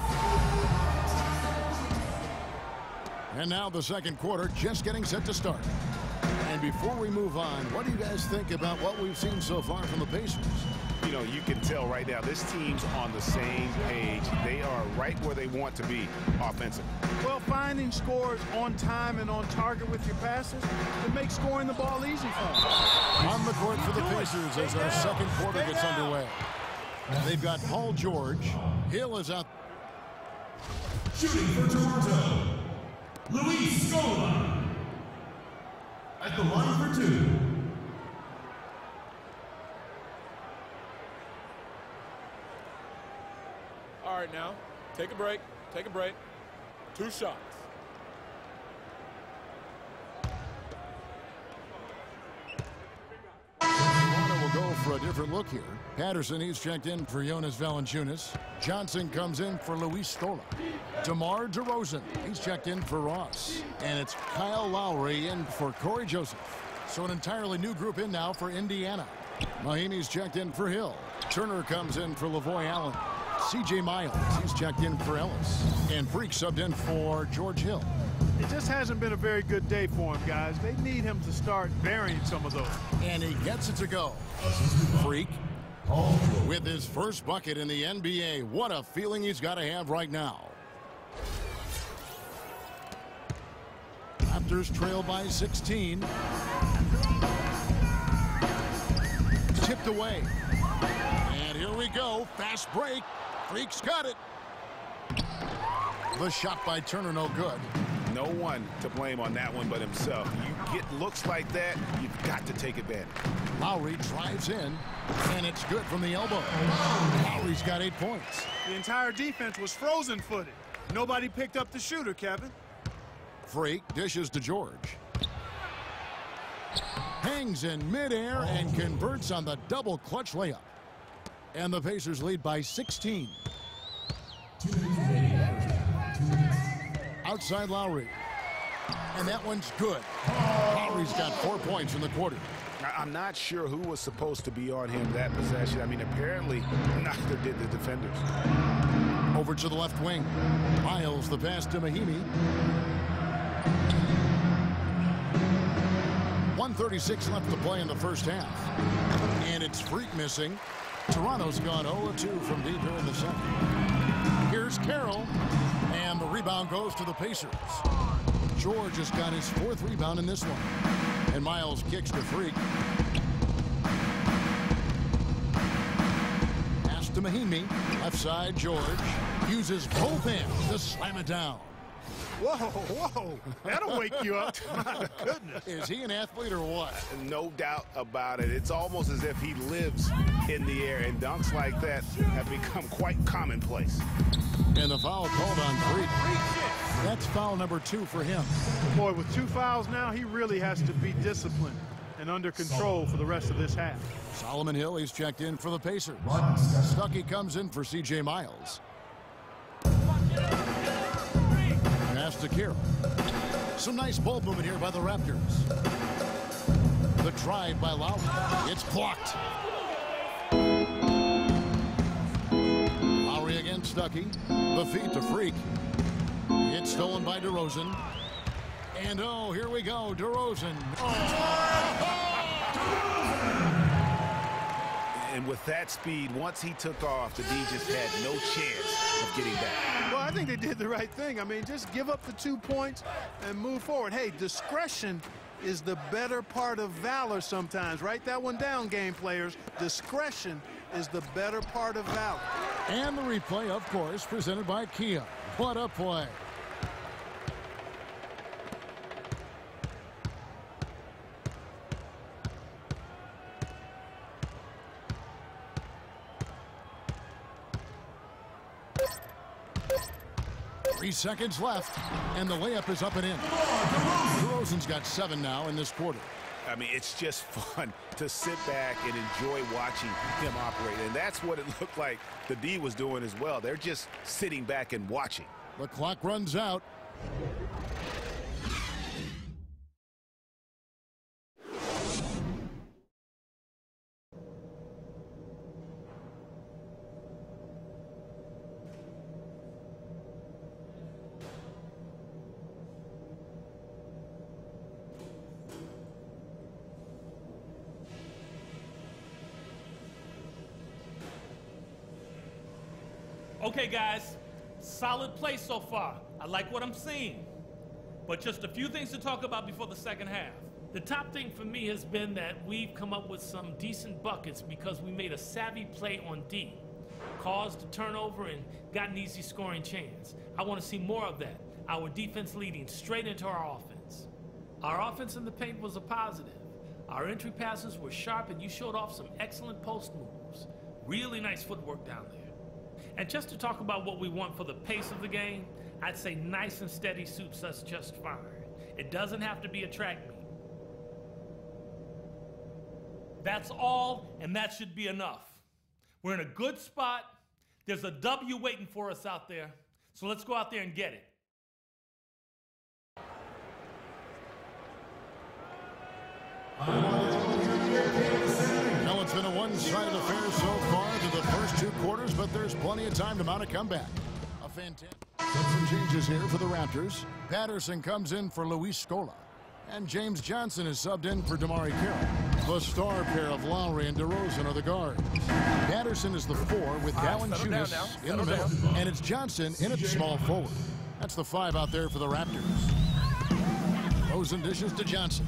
And now the second quarter just getting set to start. And before we move on, what do you guys think about what we've seen so far from the Pacers? You know, you can tell right now this team's on the same page. They are right where they want to be offensively. Well, finding scores on time and on target with your passes, it makes scoring the ball easy for them. On the court for the Pacers as our second quarter gets underway. They've got Paul George. Hill is out. Shooting for Toronto, Luis Scola. At the line for two. All right, now, take a break. Take a break. 2 shots. Toronto will go for a different look here. Patterson, he's checked in for Jonas Valanciunas. Johnson comes in for Luis Scola. DeMar DeRozan, he's checked in for Ross. And it's Kyle Lowry in for Corey Joseph. So an entirely new group in now for Indiana. Mahinmi's checked in for Hill. Turner comes in for Lavoy Allen. C.J. Miles, he's checked in for Ellis. And Freak subbed in for George Hill. It just hasn't been a very good day for him, guys. They need him to start burying some of those. And he gets it to go. Freak with his first bucket in the NBA. What a feeling he's got to have right now. Raptors trail by 16. Tipped away. And here we go. Fast break. Freak's got it. The shot by Turner, no good. No one to blame on that one but himself. You get looks like that, you've got to take advantage. Lowry drives in, and it's good from the elbow. Lowry's got 8 points. The entire defense was frozen-footed. Nobody picked up the shooter, Kevin. Freak dishes to George. Hangs in midair and converts on the double clutch layup. And the Pacers lead by 16. Outside Lowry. And that one's good. Lowry's got 4 points in the quarter. I'm not sure who was supposed to be on him that possession. I mean, apparently neither did the defenders. Over to the left wing. Miles the pass to Mahinmi. .136 left to play in the first half. And it's Freak missing. Toronto's gone 0-2 from deep here in the second. Here's Carroll. And the rebound goes to the Pacers. George has got his 4th rebound in this one. And Miles kicks to Freak. Pass to Mahimi. Left side, George. Uses both hands to slam it down. Whoa, whoa. That'll wake you up. My goodness. Is he an athlete or what? No doubt about it. It's almost as if he lives in the air, and dunks like that have become quite commonplace. And the foul called on Freak. That's foul number 2 for him. Boy, with 2 fouls now, he really has to be disciplined and under control for the rest of this half. Solomon Hill, he's checked in for the Pacers. Stuckey comes in for C.J. Miles. Pass to Carroll. Some nice ball movement here by the Raptors. The drive by Lowry. It's blocked. Lowry against Stuckey. The feed to Freak. It's stolen by DeRozan. And oh, here we go, DeRozan. And with that speed, once he took off, the D just had no chance of getting back. Well, I think they did the right thing. I mean, just give up the 2 points and move forward. Hey, discretion is the better part of valor sometimes. Write that one down, game players. Discretion is the better part of valor. And the replay, of course, presented by Kia. What a play. Three seconds left, and the layup is up and in. DeRozan's got 7 now in this quarter. I mean, it's just fun to sit back and enjoy watching him operate. And that's what it looked like the D was doing as well. They're just sitting back and watching. The clock runs out. Okay, guys, solid play so far. I like what I'm seeing. But just a few things to talk about before the second half. The top thing for me has been that we've come up with some decent buckets because we made a savvy play on D, caused a turnover, and got an easy scoring chance. I want to see more of that. Our defense leading straight into our offense. Our offense in the paint was a positive. Our entry passes were sharp, and you showed off some excellent post moves. Really nice footwork down there. And just to talk about what we want for the pace of the game, I'd say nice and steady suits us just fine. It doesn't have to be a track meet. That's all, and that should be enough. We're in a good spot. There's a W waiting for us out there. So let's go out there and get it. Now it's been a one-sided affair so far to the first 2 quarters, but there's plenty of time to mount a comeback. A fantastic. Some changes here for the Raptors. Patterson comes in for Luis Scola. And James Johnson is subbed in for DeMar Carroll. The star pair of Lowry and DeRozan are the guards. Patterson is the 4 with Valanciunas in the middle. And it's Johnson in at small forward. That's the 5 out there for the Raptors. Rosen dishes to Johnson.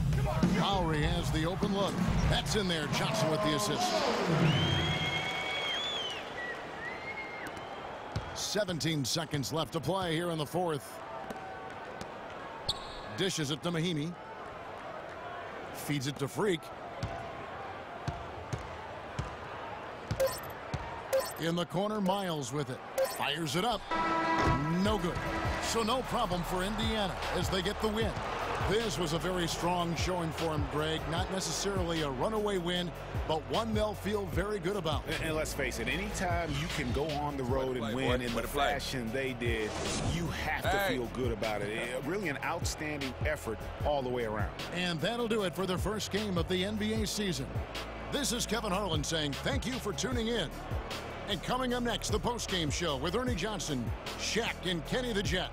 Lowry has the open look. That's in there. Johnson with the assist. 17 seconds left to play here in the 4th. Dishes it to Mahimi. Feeds it to Freak. In the corner, Miles with it. Fires it up. No good. So no problem for Indiana as they get the win. This was a very strong showing for him, Greg. Not necessarily a runaway win, but one they'll feel very good about. And let's face it, anytime you can go on the road and win in the fashion they did, you have to feel good about it. Really an outstanding effort all the way around. And that'll do it for the first game of the NBA season. This is Kevin Harlan saying thank you for tuning in. And coming up next, the postgame show with Ernie Johnson, Shaq, and Kenny the Jet.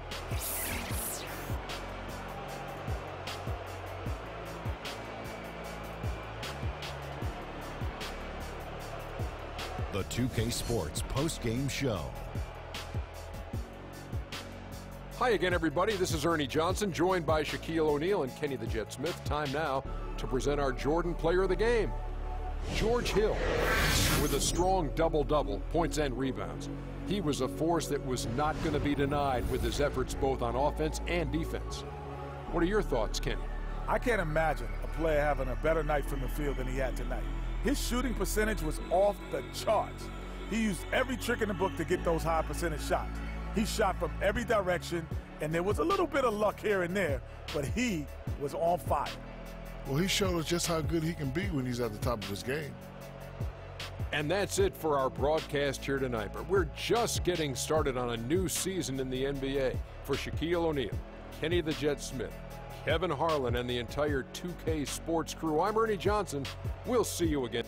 the 2K Sports post-game show. Hi again, everybody. This is Ernie Johnson, joined by Shaquille O'Neal and Kenny the Jet Smith. Time now to present our Jordan Player of the Game. George Hill with a strong double-double, points and rebounds. He was a force that was not going to be denied with his efforts both on offense and defense. What are your thoughts, Kenny? I can't imagine a player having a better night from the field than he had tonight. His shooting percentage was off the charts. He used every trick in the book to get those high percentage shots. He shot from every direction, and there was a little bit of luck here and there, but he was on fire. Well, he showed us just how good he can be when he's at the top of his game. And that's it for our broadcast here tonight. But we're just getting started on a new season in the NBA. For Shaquille O'Neal, Kenny the Jet Smith, Kevin Harlan, and the entire 2K Sports crew, I'm Ernie Johnson. We'll see you again.